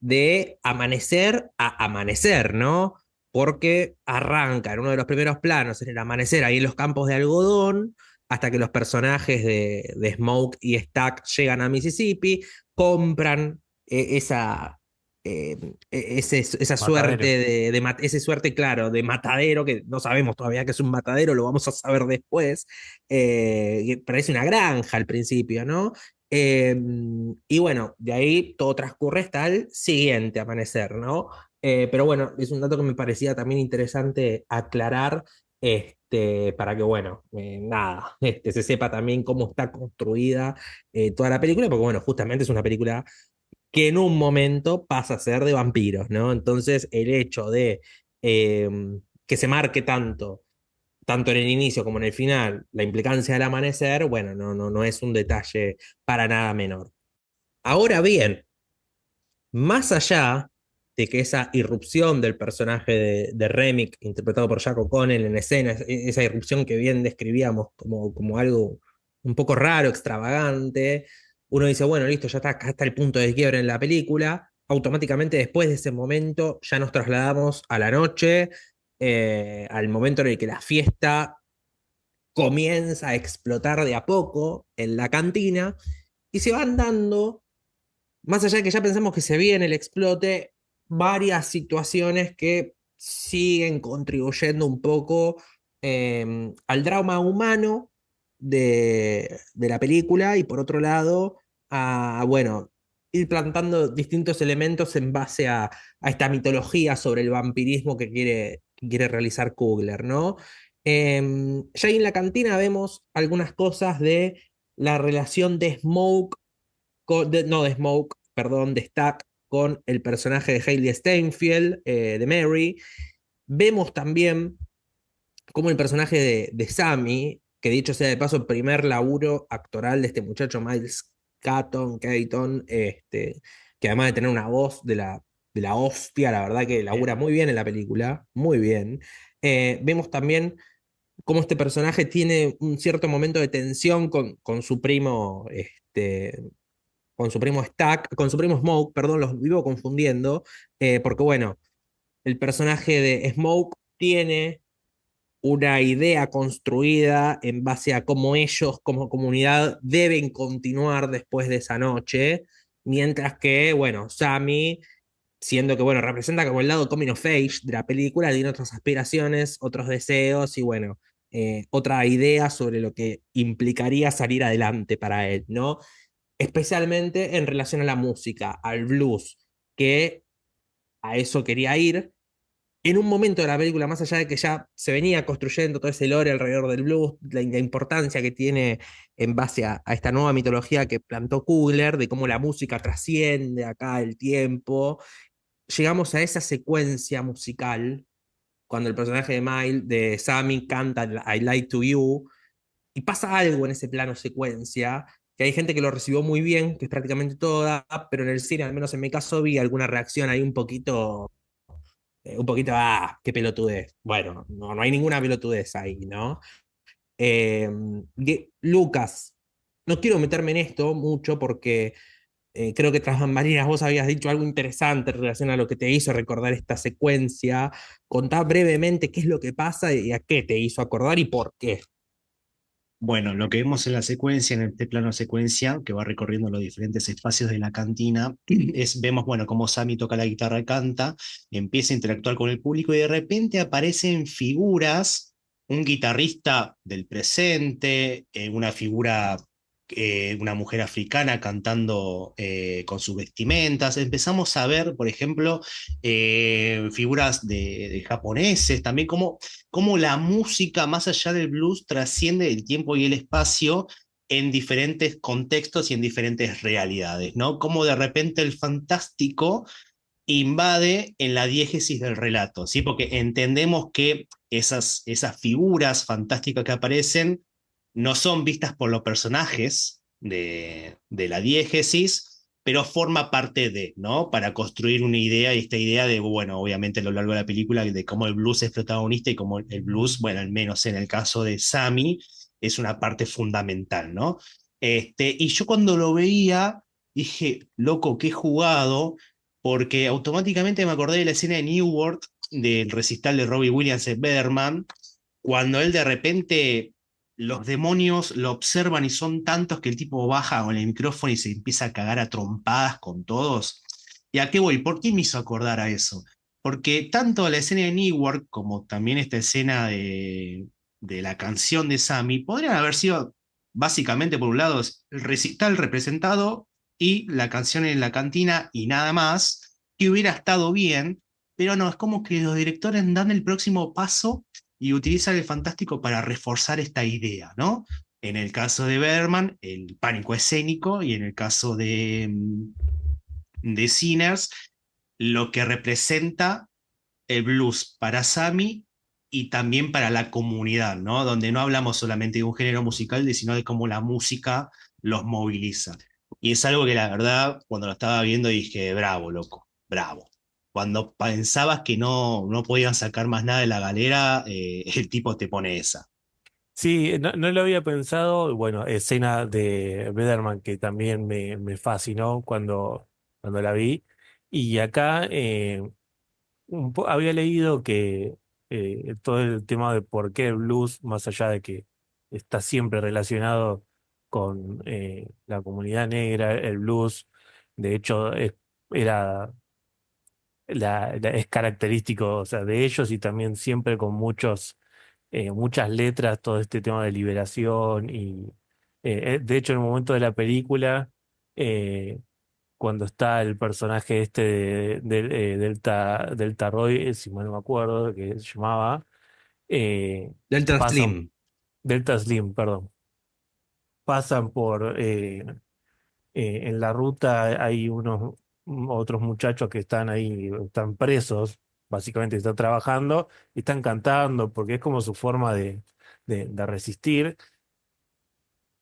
de amanecer a amanecer, ¿no? Porque arranca en uno de los primeros planos, en el amanecer, ahí en los campos de algodón, hasta que los personajes de Smoke y Stack llegan a Mississippi, compran esa suerte Matadero. ese suerte, claro, de matadero, que no sabemos todavía que es un matadero, lo vamos a saber después. Parece una granja al principio, ¿no? Eh, y bueno, de ahí todo transcurre hasta el siguiente amanecer, ¿no? Pero bueno, es un dato que me parecía también interesante aclarar, para que, bueno, nada, se sepa también cómo está construida toda la película, porque, bueno, justamente es una película que en un momento pasa a ser de vampiros, ¿no? Entonces, el hecho de eh, que se marque tanto en el inicio como en el final, la implicancia del amanecer, bueno, no es un detalle para nada menor. Ahora bien, más allá de que esa irrupción del personaje de Remick, interpretado por Jack O'Connell en escena, esa irrupción que bien describíamos como algo un poco raro, extravagante, uno dice, bueno, listo, ya está, acá está el punto de quiebre en la película. Automáticamente después de ese momento ya nos trasladamos a la noche, al momento en el que la fiesta comienza a explotar de a poco en la cantina, y se van dando, más allá de que ya pensamos que se viene el explote, varias situaciones que siguen contribuyendo un poco al drama humano de la película, y por otro lado, bueno, ir plantando distintos elementos en base a esta mitología sobre el vampirismo que quiere realizar Kugler, ¿no? Ya ahí en la cantina vemos algunas cosas de la relación de Smoke, no de Smoke, perdón, de Stack con el personaje de Hailey Steinfeld, de Mary. Vemos también cómo el personaje de Sammy, que dicho sea de paso, primer laburo actoral de este muchacho Miles Keaton, que además de tener una voz de la hostia, la verdad que labura muy bien en la película, muy bien. Vemos también cómo este personaje tiene un cierto momento de tensión con su primo, con su primo Stack, con su primo Smoke, perdón, los vivo confundiendo, porque bueno, el personaje de Smoke tiene una idea construida en base a cómo ellos como comunidad deben continuar después de esa noche, mientras que, bueno, Sammy, siendo que, bueno, representa como el lado coming of age de la película, tiene otras aspiraciones, otros deseos y, bueno, otra idea sobre lo que implicaría salir adelante para él, ¿no? Especialmente en relación a la música, al blues, que a eso quería ir. en un momento de la película, más allá de que ya se venía construyendo todo ese lore alrededor del blues, la importancia que tiene en base a esta nueva mitología que plantó Kugler, de cómo la música trasciende acá el tiempo, llegamos a esa secuencia musical, cuando el personaje de Sammy canta I Lie to You, y pasa algo en ese plano secuencia, que hay gente que lo recibió muy bien, que es prácticamente toda, pero en el cine, al menos en mi caso, vi alguna reacción ahí un poquito, qué pelotudez. Bueno, no hay ninguna pelotudez ahí, ¿no? Eh, Lucas, no quiero meterme en esto mucho porque creo que tras bambalinas vos habías dicho algo interesante en relación a lo que te hizo recordar esta secuencia. Contá brevemente qué es lo que pasa y a qué te hizo acordar y por qué. Bueno, lo que vemos en la secuencia, en este plano secuencia, que va recorriendo los diferentes espacios de la cantina, vemos, bueno, cómo Sammy toca la guitarra, canta, empieza a interactuar con el público y de repente aparecen figuras, un guitarrista del presente, una figura, una mujer africana cantando con sus vestimentas. Empezamos a ver, por ejemplo, figuras de japoneses, también cómo la música, más allá del blues, trasciende el tiempo y el espacio en diferentes contextos y en diferentes realidades, ¿no? Cómo de repente el fantástico invade en la diégesis del relato, ¿sí? Porque entendemos que esas figuras fantásticas que aparecen no son vistas por los personajes de la diégesis, pero forma parte de, ¿no? Para construir una idea y esta idea de, bueno, obviamente a lo largo de la película, de cómo el blues es protagonista y cómo el blues, bueno, al menos en el caso de Sammy, es una parte fundamental, ¿no? Y yo cuando lo veía, dije, loco, qué jugado, porque automáticamente me acordé de la escena de New World, del recital de Robbie Williams en Birdman, cuando él de repente los demonios lo observan y son tantos que el tipo baja con el micrófono y se empieza a cagar a trompadas con todos. ¿Y a qué voy? ¿Por qué me hizo acordar a eso? Porque tanto la escena de Newark como también esta escena de la canción de Sammy podrían haber sido básicamente, por un lado, el recital representado y la canción en la cantina y nada más, que hubiera estado bien, pero no, es como que los directores dan el próximo paso y utilizan el fantástico para reforzar esta idea, ¿no? En el caso de Berman, el pánico escénico, y en el caso de Sinners, lo que representa el blues para Sammy y también para la comunidad, ¿no? Donde no hablamos solamente de un género musical, sino de cómo la música los moviliza. Y es algo que la verdad, cuando lo estaba viendo, dije, bravo, loco, bravo. Cuando pensabas que no podían sacar más nada de la galera, el tipo te pone esa. Sí, no lo había pensado. Bueno, escena de Bederman que también me fascinó cuando la vi. Y acá había leído que todo el tema de por qué el blues, más allá de que está siempre relacionado con la comunidad negra, el blues, de hecho, era es característico, o sea, de ellos y también siempre con muchas letras, todo este tema de liberación y de hecho en el momento de la película, eh, cuando está el personaje este Delta Roy, si mal no me acuerdo, que se llamaba, Delta pasan, Slim. Delta Slim, perdón, pasan por, en la ruta hay unos otros muchachos que están ahí, están presos, básicamente están trabajando y están cantando porque es como su forma de resistir.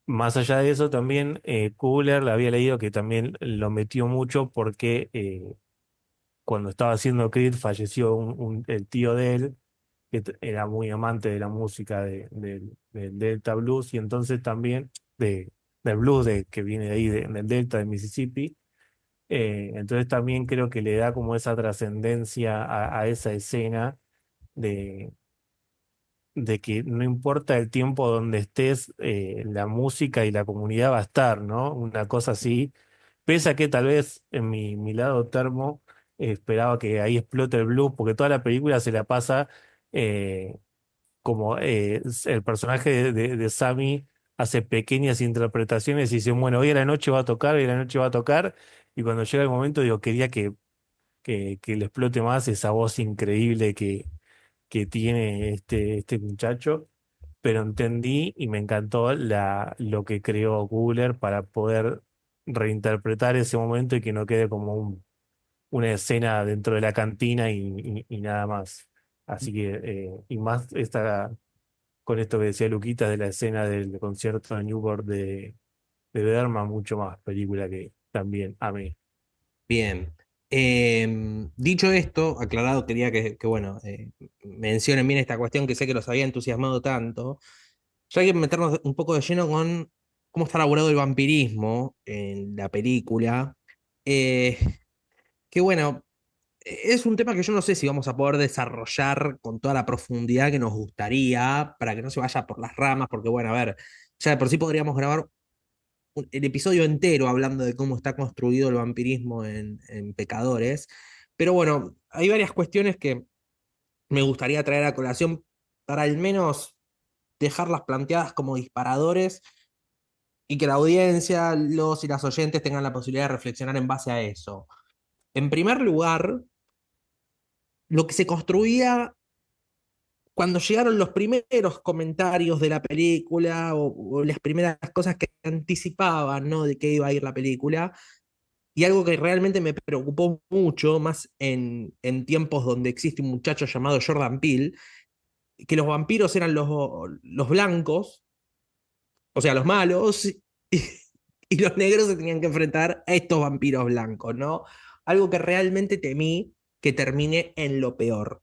Más allá de eso, también Kugler le había leído que también lo metió mucho porque cuando estaba haciendo Creed falleció el tío de él, que era muy amante de la música del Delta Blues y entonces también del blues que viene de ahí, del Delta de Mississippi. Entonces también creo que le da como esa trascendencia a esa escena de, de que no importa el tiempo donde estés, la música y la comunidad va a estar, ¿no? Una cosa así. Pese a que tal vez en mi lado termo esperaba que ahí explote el blues, porque toda la película se la pasa eh, como el personaje de Sammy hace pequeñas interpretaciones y dice, bueno, hoy a la noche va a tocar, hoy a la noche va a tocar, y cuando llega el momento digo, quería que que le explote más esa voz increíble que tiene este muchacho, pero entendí y me encantó lo que creó Coogler para poder reinterpretar ese momento y que no quede como una escena dentro de la cantina y nada más. Así que, y más con esto que decía Luquita de la escena del concierto de Newport de Berman, mucho más película que también amé. Bien. Dicho esto, aclarado, quería bueno, mencionen bien esta cuestión que sé que los había entusiasmado tanto. Ya hay que meternos un poco de lleno con cómo está elaborado el vampirismo en la película. Eh, que bueno, es un tema que yo no sé si vamos a poder desarrollar con toda la profundidad que nos gustaría para que no se vaya por las ramas, porque bueno, a ver, ya de por sí podríamos grabar el episodio entero hablando de cómo está construido el vampirismo en Pecadores, pero bueno, hay varias cuestiones que me gustaría traer a colación para al menos dejarlas planteadas como disparadores y que la audiencia, los y las oyentes tengan la posibilidad de reflexionar en base a eso. En primer lugar, lo que se construía cuando llegaron los primeros comentarios de la película o las primeras cosas que anticipaban, ¿no? De qué iba a ir la película, y algo que realmente me preocupó mucho, más en tiempos donde existe un muchacho llamado Jordan Peele, que los vampiros eran los blancos, o sea, los malos, y los negros se tenían que enfrentar a estos vampiros blancos, ¿no? Algo que realmente temí que termine en lo peor.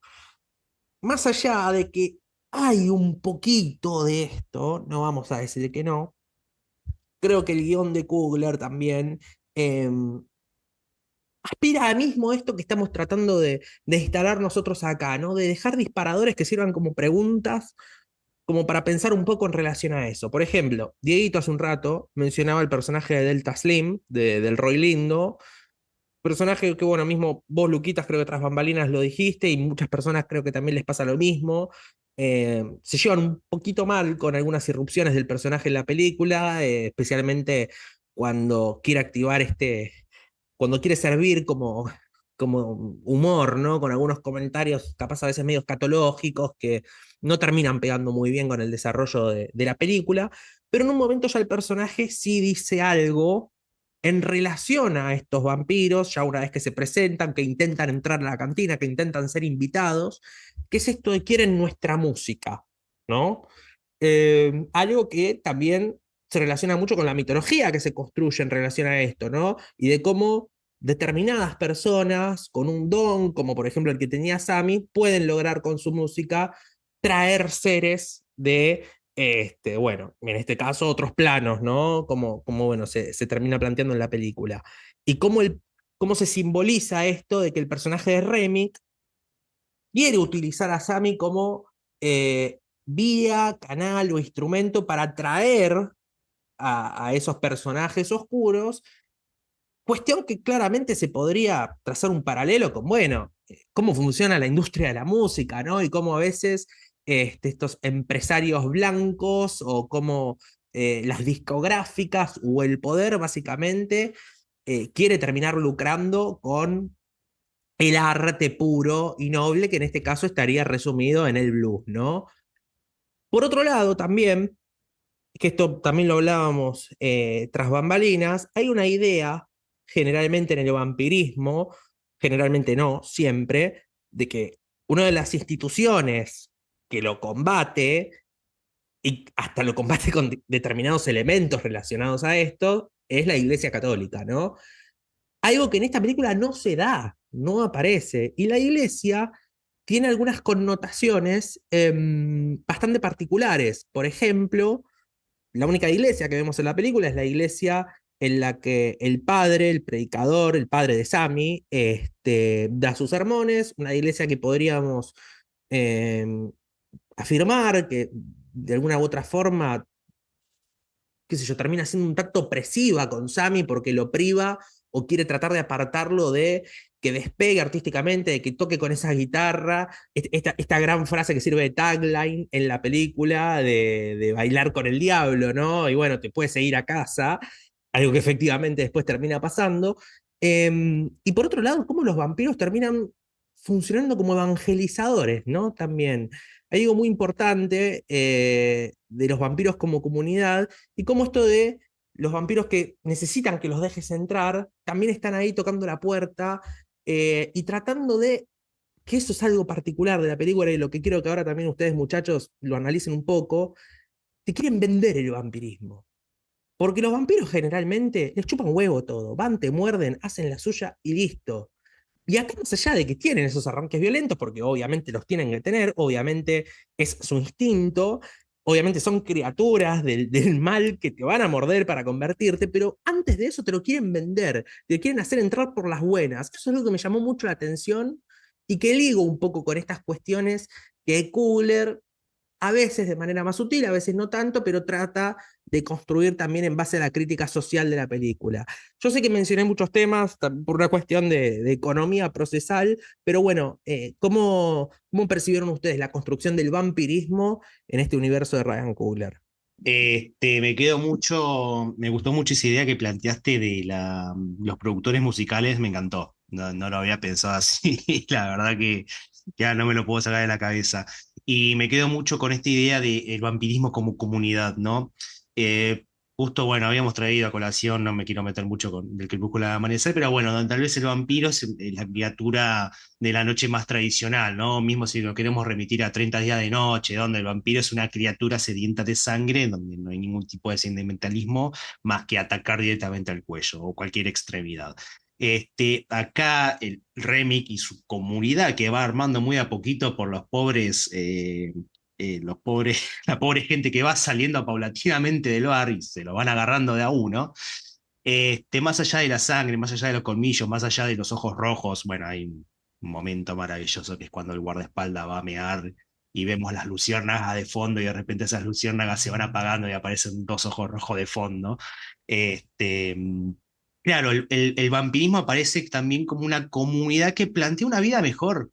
Más allá de que hay un poquito de esto, no vamos a decir que no, creo que el guión de Kugler también eh, aspira a mismo esto que estamos tratando de instalar nosotros acá, ¿no? De dejar disparadores que sirvan como preguntas, como para pensar un poco en relación a eso. Por ejemplo, Dieguito hace un rato mencionaba el personaje de Delta Slim, del Roy Lindo, personaje que, bueno, mismo vos, Luquitas, creo que tras bambalinas lo dijiste, y muchas personas creo que también les pasa lo mismo. Se llevan un poquito mal con algunas irrupciones del personaje en la película, especialmente cuando quiere activar cuando quiere servir como humor, ¿no? Con algunos comentarios, capaz a veces medio escatológicos, que no terminan pegando muy bien con el desarrollo de la película, pero en un momento ya el personaje sí dice algo en relación a estos vampiros, ya una vez que se presentan, que intentan entrar a la cantina, que intentan ser invitados, que es esto de quieren nuestra música, ¿no? Algo que también se relaciona mucho con la mitología que se construye en relación a esto, ¿no? Y de cómo determinadas personas con un don, como por ejemplo el que tenía Sammy, pueden lograr con su música traer seres bueno, en este caso otros planos, ¿no? Como bueno, se termina planteando en la película. Y cómo se simboliza esto de que el personaje de Remy quiere utilizar a Sammy como vía, canal o instrumento para atraer a esos personajes oscuros, cuestión que claramente se podría trazar un paralelo con, bueno, cómo funciona la industria de la música, ¿no? Y cómo a veces estos empresarios blancos o cómo las discográficas o el poder básicamente quiere terminar lucrando con el arte puro y noble, que en este caso estaría resumido en el blues, ¿no? Por otro lado, también, que esto también lo hablábamos tras bambalinas, hay una idea, generalmente en el vampirismo, generalmente no, siempre, de que una de las instituciones que lo combate, y hasta lo combate con determinados elementos relacionados a esto, es la Iglesia Católica, ¿no? Algo que en esta película no se da, no aparece. Y la iglesia tiene algunas connotaciones bastante particulares. Por ejemplo, la única iglesia que vemos en la película es la iglesia en la que el padre, el predicador, el padre de Sammy, da sus sermones, una iglesia que podríamos eh, afirmar que de alguna u otra forma, qué sé yo, termina siendo un tacto opresiva con Sammy porque lo priva o quiere tratar de apartarlo de que despegue artísticamente, de que toque con esa guitarra, esta gran frase que sirve de tagline en la película de bailar con el diablo, ¿no? Y bueno, te puedes seguir a casa, algo que efectivamente después termina pasando. Y por otro lado, cómo los vampiros terminan funcionando como evangelizadores, ¿no? También hay algo muy importante de los vampiros como comunidad y cómo esto de los vampiros que necesitan que los dejes entrar, también están ahí tocando la puerta y tratando de, que eso es algo particular de la película y lo que quiero que ahora también ustedes muchachos lo analicen un poco, te quieren vender el vampirismo. Porque los vampiros generalmente les chupan huevo todo, van, te muerden, hacen la suya y listo. Y acá más allá de que tienen esos arranques violentos, porque obviamente los tienen que tener, obviamente es su instinto, obviamente son criaturas del mal que te van a morder para convertirte, pero antes de eso te lo quieren vender, te quieren hacer entrar por las buenas. Eso es algo que me llamó mucho la atención y que ligo un poco con estas cuestiones que Kugler a veces de manera más sutil, a veces no tanto, pero trata de construir también en base a la crítica social de la película. Yo sé que mencioné muchos temas por una cuestión de economía procesal, pero bueno, ¿cómo percibieron ustedes la construcción del vampirismo en este universo de Ryan Coogler? Me gustó mucho esa idea que planteaste de los productores musicales, me encantó. No lo había pensado así, la verdad que ya no me lo puedo sacar de la cabeza. Y me quedo mucho con esta idea del vampirismo como comunidad, ¿no? Eh, Justo, bueno, habíamos traído a colación, no me quiero meter mucho con el crepúsculo al amanecer, pero bueno, tal vez el vampiro es la criatura de la noche más tradicional, ¿no? Mismo si lo queremos remitir a 30 días de noche, donde el vampiro es una criatura sedienta de sangre, donde no hay ningún tipo de sentimentalismo más que atacar directamente al cuello o cualquier extremidad. Acá el Remick y su comunidad que va armando muy a poquito por los pobres, la pobre gente que va saliendo paulatinamente del bar y se lo van agarrando de a uno. Más allá de la sangre, más allá de los colmillos, más allá de los ojos rojos, bueno, hay un momento maravilloso que es cuando el guardaespaldas va a mear y vemos las luciérnagas de fondo y de repente esas luciérnagas se van apagando y aparecen dos ojos rojos de fondo. Este, claro, el vampirismo aparece también como una comunidad que plantea una vida mejor,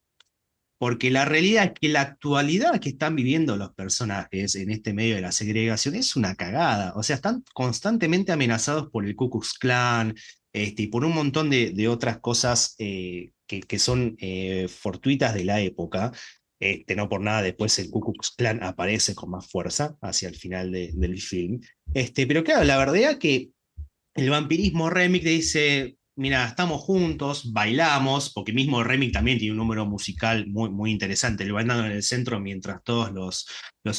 porque la realidad es que la actualidad que están viviendo los personajes en este medio de la segregación es una cagada. O sea, están constantemente amenazados por el Ku Klux Klan, y por un montón de otras cosas que son fortuitas de la época. No por nada, después el Ku Klux Klan aparece con más fuerza hacia el final del film. Pero claro, la verdad es que el vampirismo Remix le dice, mira, estamos juntos, bailamos, porque mismo Remix también tiene un número musical muy interesante, el bailando en el centro mientras todos los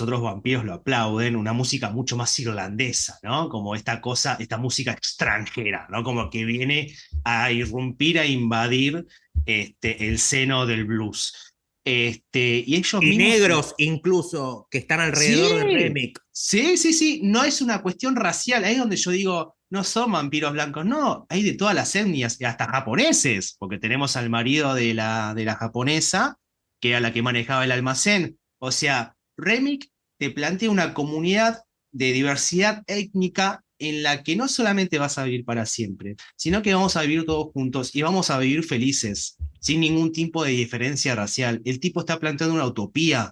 otros vampiros lo aplauden, una música mucho más irlandesa, ¿no? Como esta cosa, esta música extranjera, ¿no? Como que viene a irrumpir, a invadir el seno del blues. Y ellos Y mismos negros incluso que están alrededor de sí, Remick. sí, no es una cuestión racial, ahí es donde yo digo, no son vampiros blancos, no, hay de todas las etnias, y hasta japoneses, porque tenemos al marido de la japonesa, que era la que manejaba el almacén. O sea, Remick te plantea una comunidad de diversidad étnica en la que no solamente vas a vivir para siempre, sino que vamos a vivir todos juntos y vamos a vivir felices, sin ningún tipo de diferencia racial. El tipo está planteando una utopía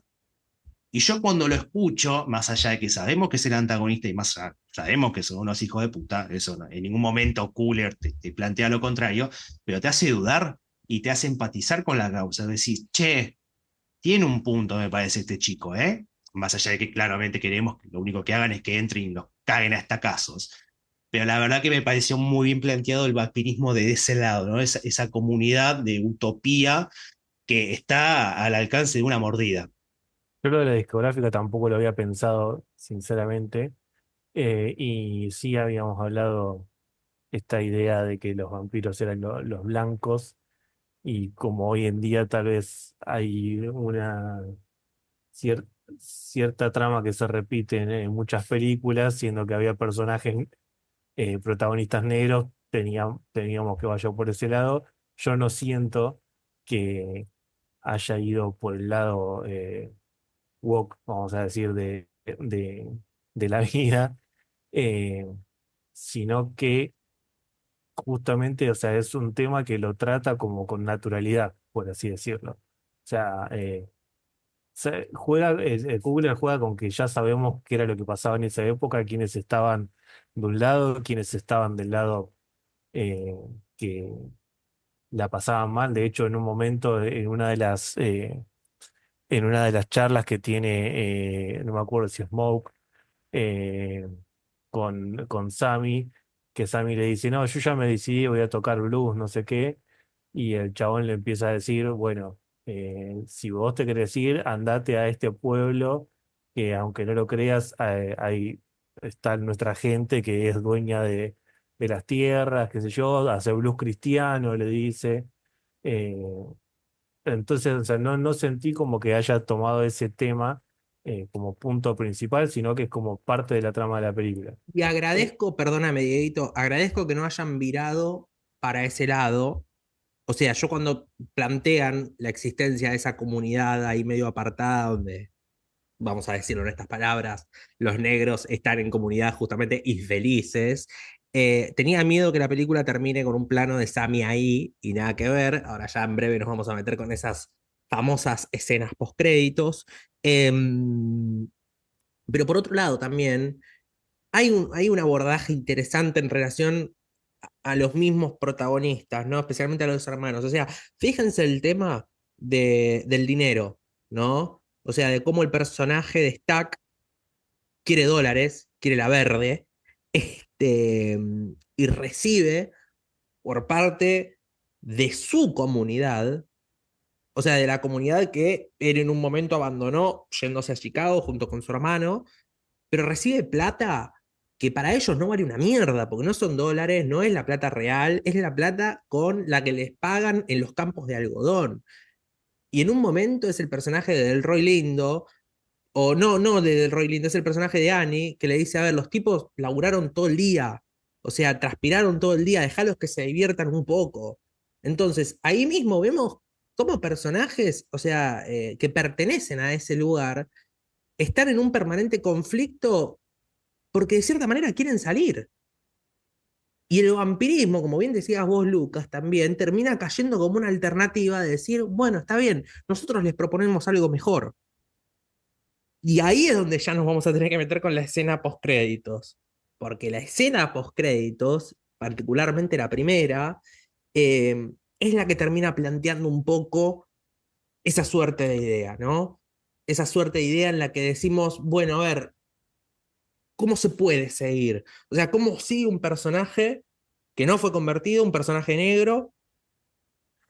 y yo cuando lo escucho, más allá de que sabemos que es el antagonista y más allá, sabemos que son unos hijos de puta, eso no, en ningún momento Cooler te plantea lo contrario, pero te hace dudar y te hace empatizar con la causa. Decís, che, tiene un punto, me parece este chico, ¿eh? Más allá de que claramente queremos que lo único que hagan es que entren y los caguen a estacazos. Pero la verdad que me pareció muy bien planteado el vampirismo de ese lado, ¿no? Esa comunidad de utopía que está al alcance de una mordida. Yo lo de la discográfica tampoco lo había pensado, sinceramente, y sí habíamos hablado esta idea de que los vampiros eran los blancos, y como hoy en día tal vez hay una cier- cierta trama que se repite en muchas películas, siendo que había personajes, protagonistas negros, teníamos que vaya por ese lado. Yo no siento que haya ido por el lado woke, vamos a decir, de la vida, eh, sino que justamente, o sea, es un tema que lo trata como con naturalidad, por así decirlo. O sea, Google juega con que ya sabemos qué era lo que pasaba en esa época, quiénes estaban de un lado, quiénes estaban del lado, eh, que la pasaban mal. De hecho, en un momento, en una de las charlas que tiene, no me acuerdo si Smoke, eh, con Sammy, que Sammy le dice, no, yo ya me decidí, voy a tocar blues, no sé qué, y el chabón le empieza a decir, bueno, si vos te querés ir, andate a este pueblo, que aunque no lo creas, ahí está nuestra gente que es dueña de las tierras, qué sé yo, hace blues cristiano, le dice. Eh, entonces, o sea, no sentí como que haya tomado ese tema como punto principal, sino que es como parte de la trama de la película. Y Eh, agradezco, perdóname, Dieguito, agradezco que no hayan virado para ese lado. O sea, yo cuando plantean la existencia de esa comunidad ahí medio apartada, donde, vamos a decirlo en estas palabras, los negros están en comunidad justamente y felices, tenía miedo que la película termine con un plano de Sammy ahí y nada que ver. Ahora ya en breve nos vamos a meter con esas famosas escenas postcréditos. Pero por otro lado también hay un abordaje interesante en relación a los mismos protagonistas, ¿no? Especialmente a los hermanos. O sea, fíjense el tema del dinero, ¿no? O sea, de cómo el personaje de Stack quiere dólares, quiere la verde, y recibe por parte de su comunidad, o sea, de la comunidad que él en un momento abandonó yéndose a Chicago junto con su hermano, pero recibe plata que para ellos no vale una mierda, porque no son dólares, no es la plata real, es la plata con la que les pagan en los campos de algodón. Y en un momento es el personaje de Delroy Lindo, o no de Delroy Lindo, es el personaje de Annie, que le dice, a ver, los tipos laburaron todo el día, o sea, transpiraron todo el día, dejalos que se diviertan un poco. Entonces, ahí mismo vemos cómo personajes, o sea, que pertenecen a ese lugar, están en un permanente conflicto porque de cierta manera quieren salir. Y el vampirismo, como bien decías vos, Lucas, también termina cayendo como una alternativa de decir, bueno, está bien, nosotros les proponemos algo mejor. Y ahí es donde ya nos vamos a tener que meter con la escena postcréditos. Porque la escena postcréditos, particularmente la primera, es la que termina planteando un poco esa suerte de idea, ¿no? Esa suerte de idea en la que decimos, bueno, a ver, ¿cómo se puede seguir? O sea, ¿cómo sigue un personaje que no fue convertido, un personaje negro,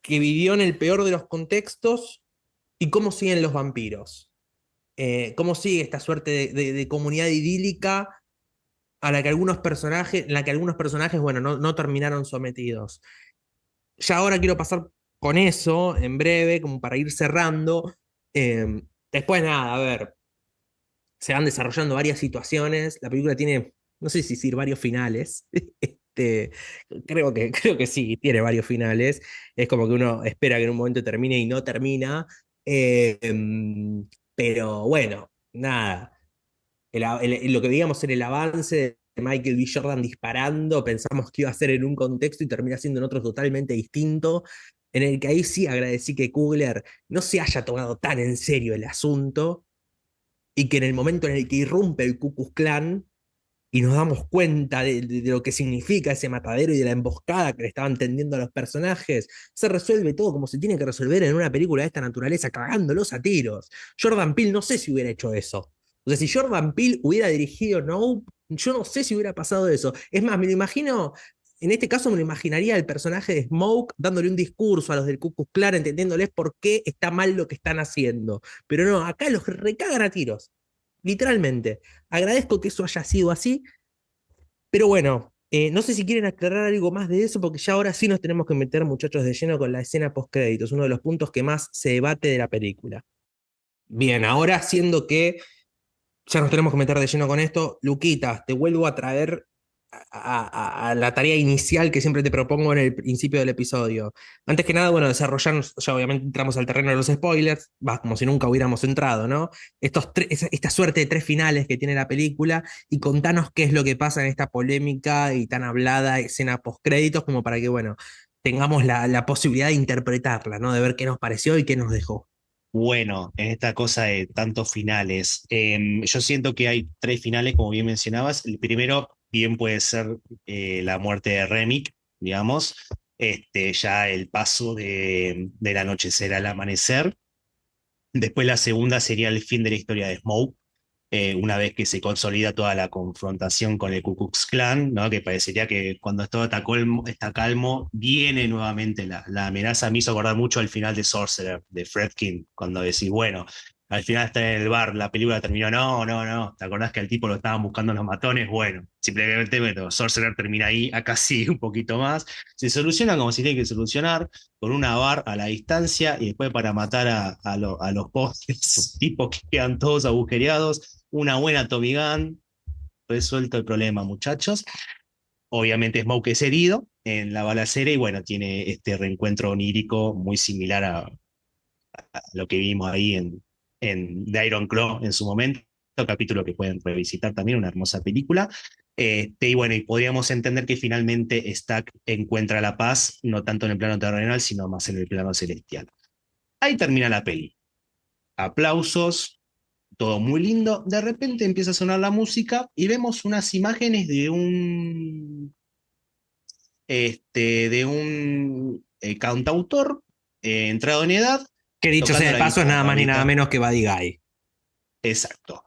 que vivió en el peor de los contextos, y cómo siguen los vampiros? ¿Cómo sigue esta suerte de comunidad idílica a la que algunos personajes, en la que algunos personajes, bueno, no terminaron sometidos? Ya ahora quiero pasar con eso en breve, como para ir cerrando. Después, nada, a ver, se van desarrollando varias situaciones. La película tiene, no sé si decir varios finales. Creo que sí, tiene varios finales. Es como que uno espera que en un momento termine y no termina. Pero bueno, nada. Lo que veíamos en el avance de Michael B. Jordan disparando, pensamos que iba a ser en un contexto y termina siendo en otro totalmente distinto, en el que ahí sí agradecí que Coogler no se haya tomado tan en serio el asunto y que en el momento en el que irrumpe el Ku Klux Klan y nos damos cuenta de lo que significa ese matadero y de la emboscada que le estaban tendiendo a los personajes, se resuelve todo como se tiene que resolver en una película de esta naturaleza, cagándolos a tiros. Jordan Peele no sé si hubiera hecho eso. O sea, si Jordan Peele hubiera dirigido Nope, yo no sé si hubiera pasado eso. Es más, me lo imagino, en este caso me lo imaginaría el personaje de Smoke dándole un discurso a los del Ku Klux Klan, entendiéndoles por qué está mal lo que están haciendo. Pero no, acá los recagan a tiros. Literalmente. Agradezco que eso haya sido así, pero bueno, no sé si quieren aclarar algo más de eso, porque ya ahora sí nos tenemos que meter, muchachos, de lleno con la escena post-créditos, uno de los puntos que más se debate de la película. Bien, ahora siendo que ya nos tenemos que meter de lleno con esto, Luquita, te vuelvo a traer a la tarea inicial que siempre te propongo en el principio del episodio. Antes que nada, bueno, desarrollarnos, ya obviamente entramos al terreno de los spoilers, va, como si nunca hubiéramos entrado, ¿no? Esta suerte de tres finales que tiene la película, y contanos qué es lo que pasa en esta polémica y tan hablada escena postcréditos, como para que, bueno, tengamos la posibilidad de interpretarla, ¿no? De ver qué nos pareció y qué nos dejó. Bueno, en esta cosa de tantos finales, yo siento que hay tres finales, como bien mencionabas. El primero bien puede ser la muerte de Remick, digamos. ya el paso del anochecer al amanecer. Después la segunda sería el fin de la historia de Smoke, una vez que se consolida toda la confrontación con el Ku Klux Klan, ¿no? Que parecería que cuando todo está calmo, viene nuevamente la amenaza. Me hizo acordar mucho al final de Sorcerer, de Fredkin, cuando decís, bueno, al final está en el bar, la película terminó, no, no, no, ¿te acordás que al tipo lo estaban buscando los matones? Bueno, simplemente bueno, Sorcerer termina ahí, acá sí, un poquito más. Se soluciona como se tiene que solucionar, con una bar a la distancia y después para matar a los pobres tipos que quedan todos agujereados, una buena Tommy Gun, resuelto el problema, muchachos. Obviamente Smoke es herido en la balacera y bueno, tiene este reencuentro onírico muy similar a lo que vimos ahí en The Iron Claw en su momento, capítulo que pueden revisitar también, una hermosa película. Y bueno, y podríamos entender que finalmente Stack encuentra la paz, no tanto en el plano terrenal, sino más en el plano celestial. Ahí termina la peli. Aplausos, todo muy lindo. De repente empieza a sonar la música y vemos unas imágenes de un cantautor entrado en edad Que dicho sea tocando de la paso, es nada guitarra, más ni nada ¿viste? menos que Buddy Guy. Exacto.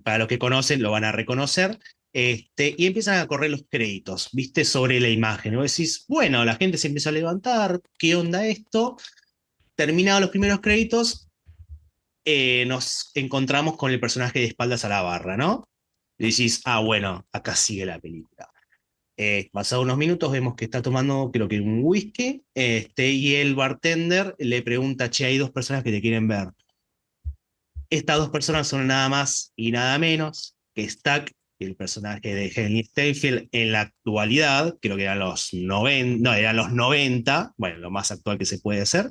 Para los que conocen, lo van a reconocer. Y empiezan a correr los créditos, ¿viste? Sobre la imagen. Y vos decís, bueno, la gente se empieza a levantar, ¿qué onda esto? Terminados los primeros créditos, nos encontramos con el personaje de espaldas a la barra, ¿no? Y decís, ah, bueno, acá sigue la película. Pasados unos minutos vemos que está tomando, creo que un whisky, y el bartender le pregunta, che, hay dos personas que te quieren ver. Estas dos personas son nada más y nada menos que Stack, el personaje de Henry Steinfeld en la actualidad, creo que eran los 90, no, eran los 90, bueno, lo más actual que se puede hacer,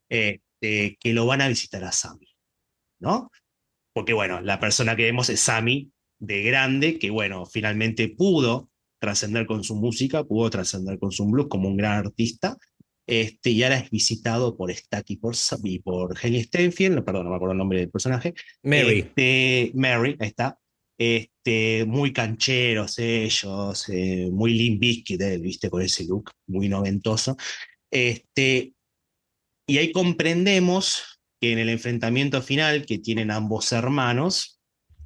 que lo van a visitar a Sammy, ¿no? Porque bueno, la persona que vemos es Sammy de grande, que bueno, finalmente pudo trascender con su música, pudo trascender con su blues como un gran artista, y ahora es visitado por Stack y por Haley Steinfeld, no, perdón, no me acuerdo el nombre del personaje, Mary. Mary, ahí está, muy cancheros ellos, muy Limp Bizkit, viste, con ese look muy noventoso, y ahí comprendemos que en el enfrentamiento final que tienen ambos hermanos,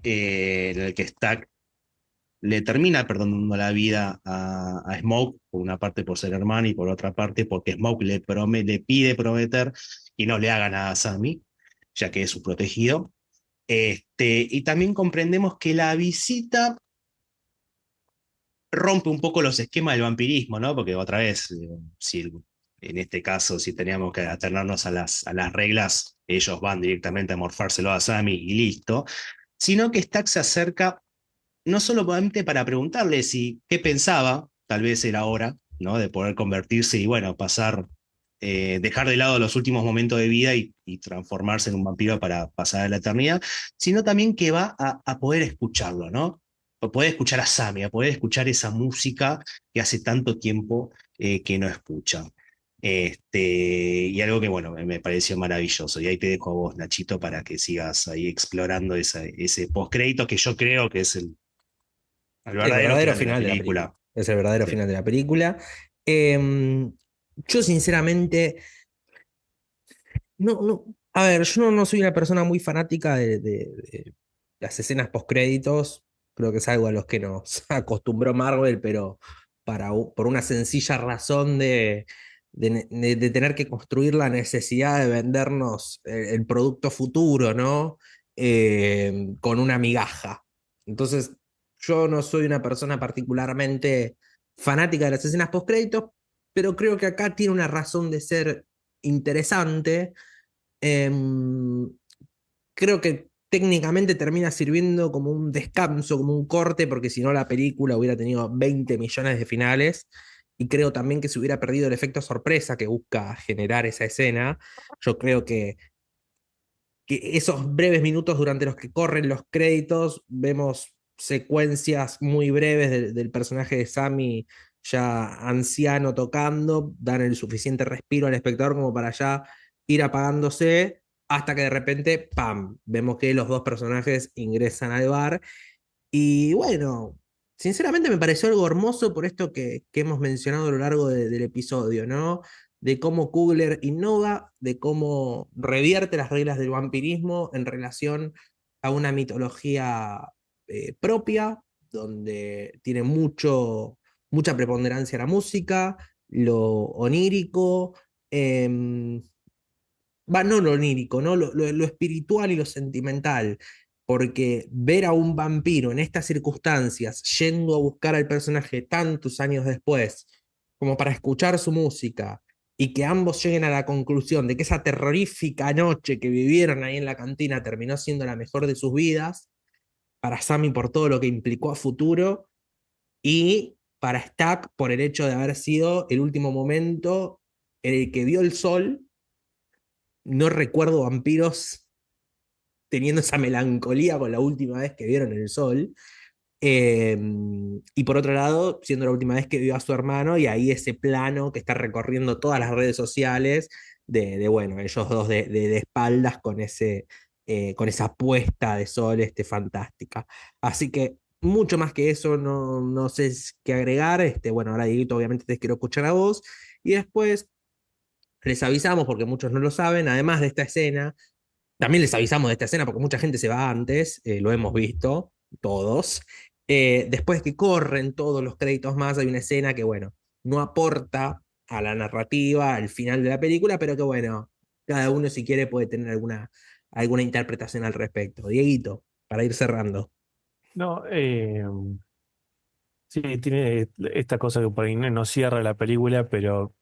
en el que Stack le termina perdonando la vida a Smoke, por una parte por ser hermano y por otra parte porque Smoke le pide prometer y no le haga nada a Sammy, ya que es su protegido. Y también comprendemos que la visita rompe un poco los esquemas del vampirismo, ¿no? Porque otra vez, si en este caso, si teníamos que atenernos a las reglas, ellos van directamente a morfárselo a Sammy y listo, sino que Stack se acerca no solamente para preguntarle si qué pensaba, tal vez era hora, ¿no? De poder convertirse y bueno, dejar de lado los últimos momentos de vida y transformarse en un vampiro para pasar a la eternidad, sino también que va a poder escucharlo, ¿no? A poder escuchar a Sammy, a poder escuchar esa música que hace tanto tiempo que no escucha. Y algo que, bueno, me pareció maravilloso. Y ahí te dejo a vos, Nachito, para que sigas ahí explorando ese postcrédito que yo creo que es el El verdadero verdadero final de la final de la película. película. Es el verdadero Sí. final de la película. Yo sinceramente, no, a ver, yo no soy una persona muy fanática de las escenas postcréditos. Creo que es algo a los que nos acostumbró Marvel, pero por una sencilla razón de tener que construir la necesidad de vendernos el producto futuro, ¿no? Con una migaja. Entonces, yo no soy una persona particularmente fanática de las escenas postcréditos, pero creo que acá tiene una razón de ser interesante. Em, Creo que técnicamente termina sirviendo como un descanso, como un corte, porque si no la película hubiera tenido 20 millones de finales. Y creo también que se hubiera perdido el efecto sorpresa que busca generar esa escena. Yo creo que esos breves minutos durante los que corren los créditos, vemos secuencias muy breves del personaje de Sammy ya anciano tocando, dan el suficiente respiro al espectador como para ya ir apagándose, hasta que de repente, ¡pam!, vemos que los dos personajes ingresan al bar y bueno. sinceramente me pareció algo hermoso por esto que hemos mencionado a lo largo del episodio, ¿no? De cómo Kugler innova, de cómo revierte las reglas del vampirismo en relación a una mitología propia, donde tiene mucha preponderancia la música, lo onírico, em, no lo onírico, ¿no? Lo espiritual y lo sentimental. Porque ver a un vampiro en estas circunstancias, yendo a buscar al personaje tantos años después, como para escuchar su música, y que ambos lleguen a la conclusión de que esa terrorífica noche que vivieron ahí en la cantina terminó siendo la mejor de sus vidas, para Sammy por todo lo que implicó a futuro, y para Stack por el hecho de haber sido el último momento en el que vio el sol. No recuerdo vampiros teniendo esa melancolía con la última vez que vieron el sol. Eh, y por otro lado, siendo la última vez que vio a su hermano, y ahí ese plano que está recorriendo todas las redes sociales bueno, ellos dos de espaldas con esa puesta de sol fantástica. Así que mucho más que eso, no sé qué agregar. Bueno, ahora Dieguito, obviamente te quiero escuchar a vos. Y después les avisamos, porque muchos no lo saben, además de esta escena, también les avisamos de esta escena porque mucha gente se va antes, lo hemos visto, todos. Después que corren todos los créditos más, hay una escena que, bueno, no aporta a la narrativa, al final de la película, pero que, bueno, cada uno si quiere puede tener alguna interpretación al respecto. Dieguito, para ir cerrando. No, sí, tiene esta cosa que por ahí no cierra la película, pero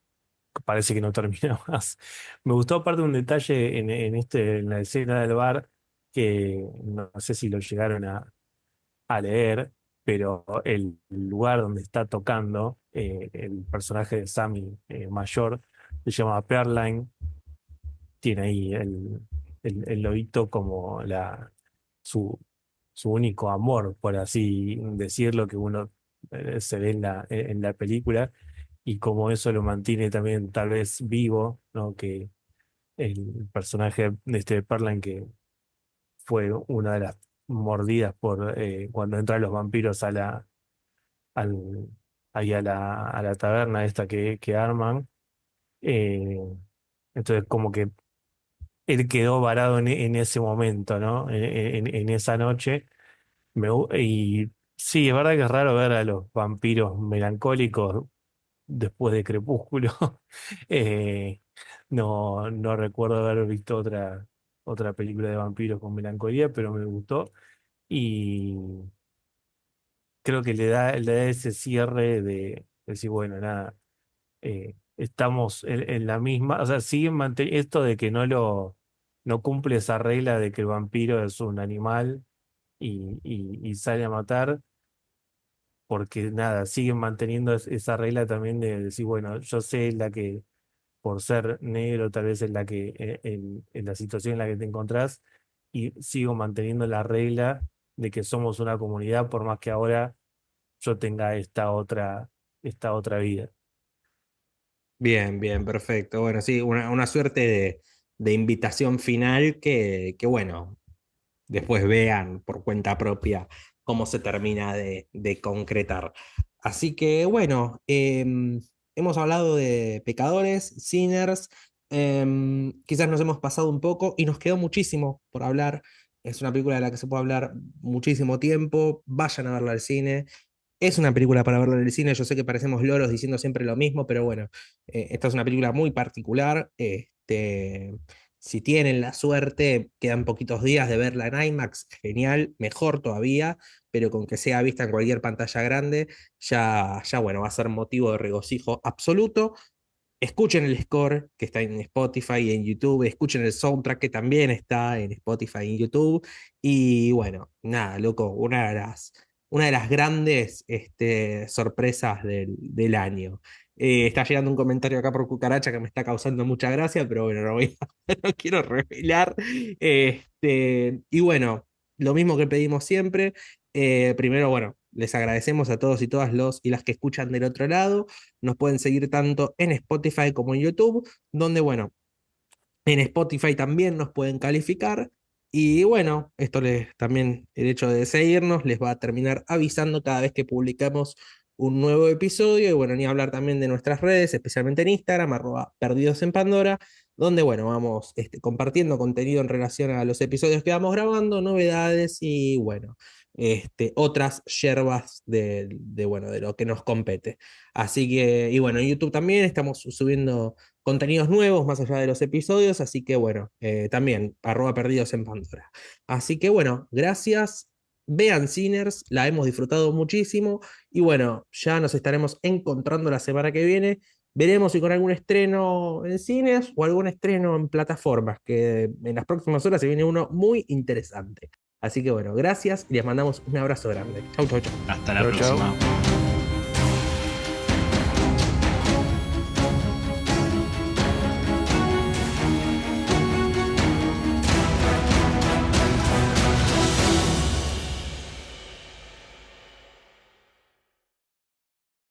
parece que no termina más. Me gustó aparte un detalle en la escena del bar, que no sé si lo llegaron a leer, pero el lugar donde está tocando el personaje de Sammy mayor se llama Pearline, tiene ahí el lobito como su, su único amor, por así decirlo, que uno se ve en la película, y como eso lo mantiene también tal vez vivo, ¿no? Que el personaje de este Perlan, que fue una de las mordidas por cuando entran los vampiros al, ahí a la taberna esta que arman. eh, entonces como que él quedó varado en ese momento, ¿no? En esa noche. Y sí, es verdad que es raro ver a los vampiros melancólicos después de Crepúsculo. Eh, no recuerdo haber visto otra película de vampiros con melancolía, pero me gustó. Y creo que le da ese cierre de decir, bueno, nada, estamos en la misma, o sea, siguen manteniendo esto de que no cumple esa regla de que el vampiro es un animal y sale a matar, porque nada, siguen manteniendo esa regla también de decir, bueno, yo sé la que por ser negro tal vez es la que en la situación en la que te encontrás, y sigo manteniendo la regla de que somos una comunidad por más que ahora yo tenga esta otra vida. Bien, bien, perfecto. Bueno, sí, una suerte de invitación final que, bueno, después vean por cuenta propia cómo se termina de concretar. Así que bueno, hemos hablado de pecadores, sinners, quizás nos hemos pasado un poco y nos quedó muchísimo por hablar. Es una película de la que se puede hablar muchísimo tiempo. Vayan a verla al cine. Es una película para verla en el cine. Yo sé que parecemos loros diciendo siempre lo mismo, pero bueno, esta es una película muy particular. Si tienen la suerte, quedan poquitos días de verla en IMAX, genial, mejor todavía, pero con que sea vista en cualquier pantalla grande, ya bueno, va a ser motivo de regocijo absoluto. Escuchen el score que está en Spotify y en YouTube, escuchen el soundtrack que también está en Spotify y en YouTube. Y bueno, nada, loco, una de las grandes sorpresas del año. Está llegando un comentario acá por Cucaracha que me está causando mucha gracia, pero bueno, no quiero revelar. Y bueno, lo mismo que pedimos siempre. Primero, bueno, les agradecemos a todos y todas los y las que escuchan del otro lado. Nos pueden seguir tanto en Spotify como en YouTube, donde, bueno, en Spotify también nos pueden calificar Y bueno, también el hecho de seguirnos les va a terminar avisando cada vez que publicamos un nuevo episodio. Y bueno, ni hablar también de nuestras redes, especialmente en Instagram, @perdidos en Pandora, donde bueno, vamos compartiendo contenido en relación a los episodios que vamos grabando, novedades y bueno, otras yerbas bueno, de lo que nos compete. Así que, y bueno, en YouTube también estamos subiendo contenidos nuevos más allá de los episodios, así que bueno, también @perdidos en Pandora. Así que bueno, gracias. Vean Sinners, la hemos disfrutado muchísimo y bueno, ya nos estaremos encontrando la semana que viene. Veremos si con algún estreno en cines o algún estreno en plataformas, que en las próximas horas se viene uno muy interesante. Así que bueno, gracias y les mandamos un abrazo grande. Chau, chau, chau. Hasta la Chau, chau. próxima.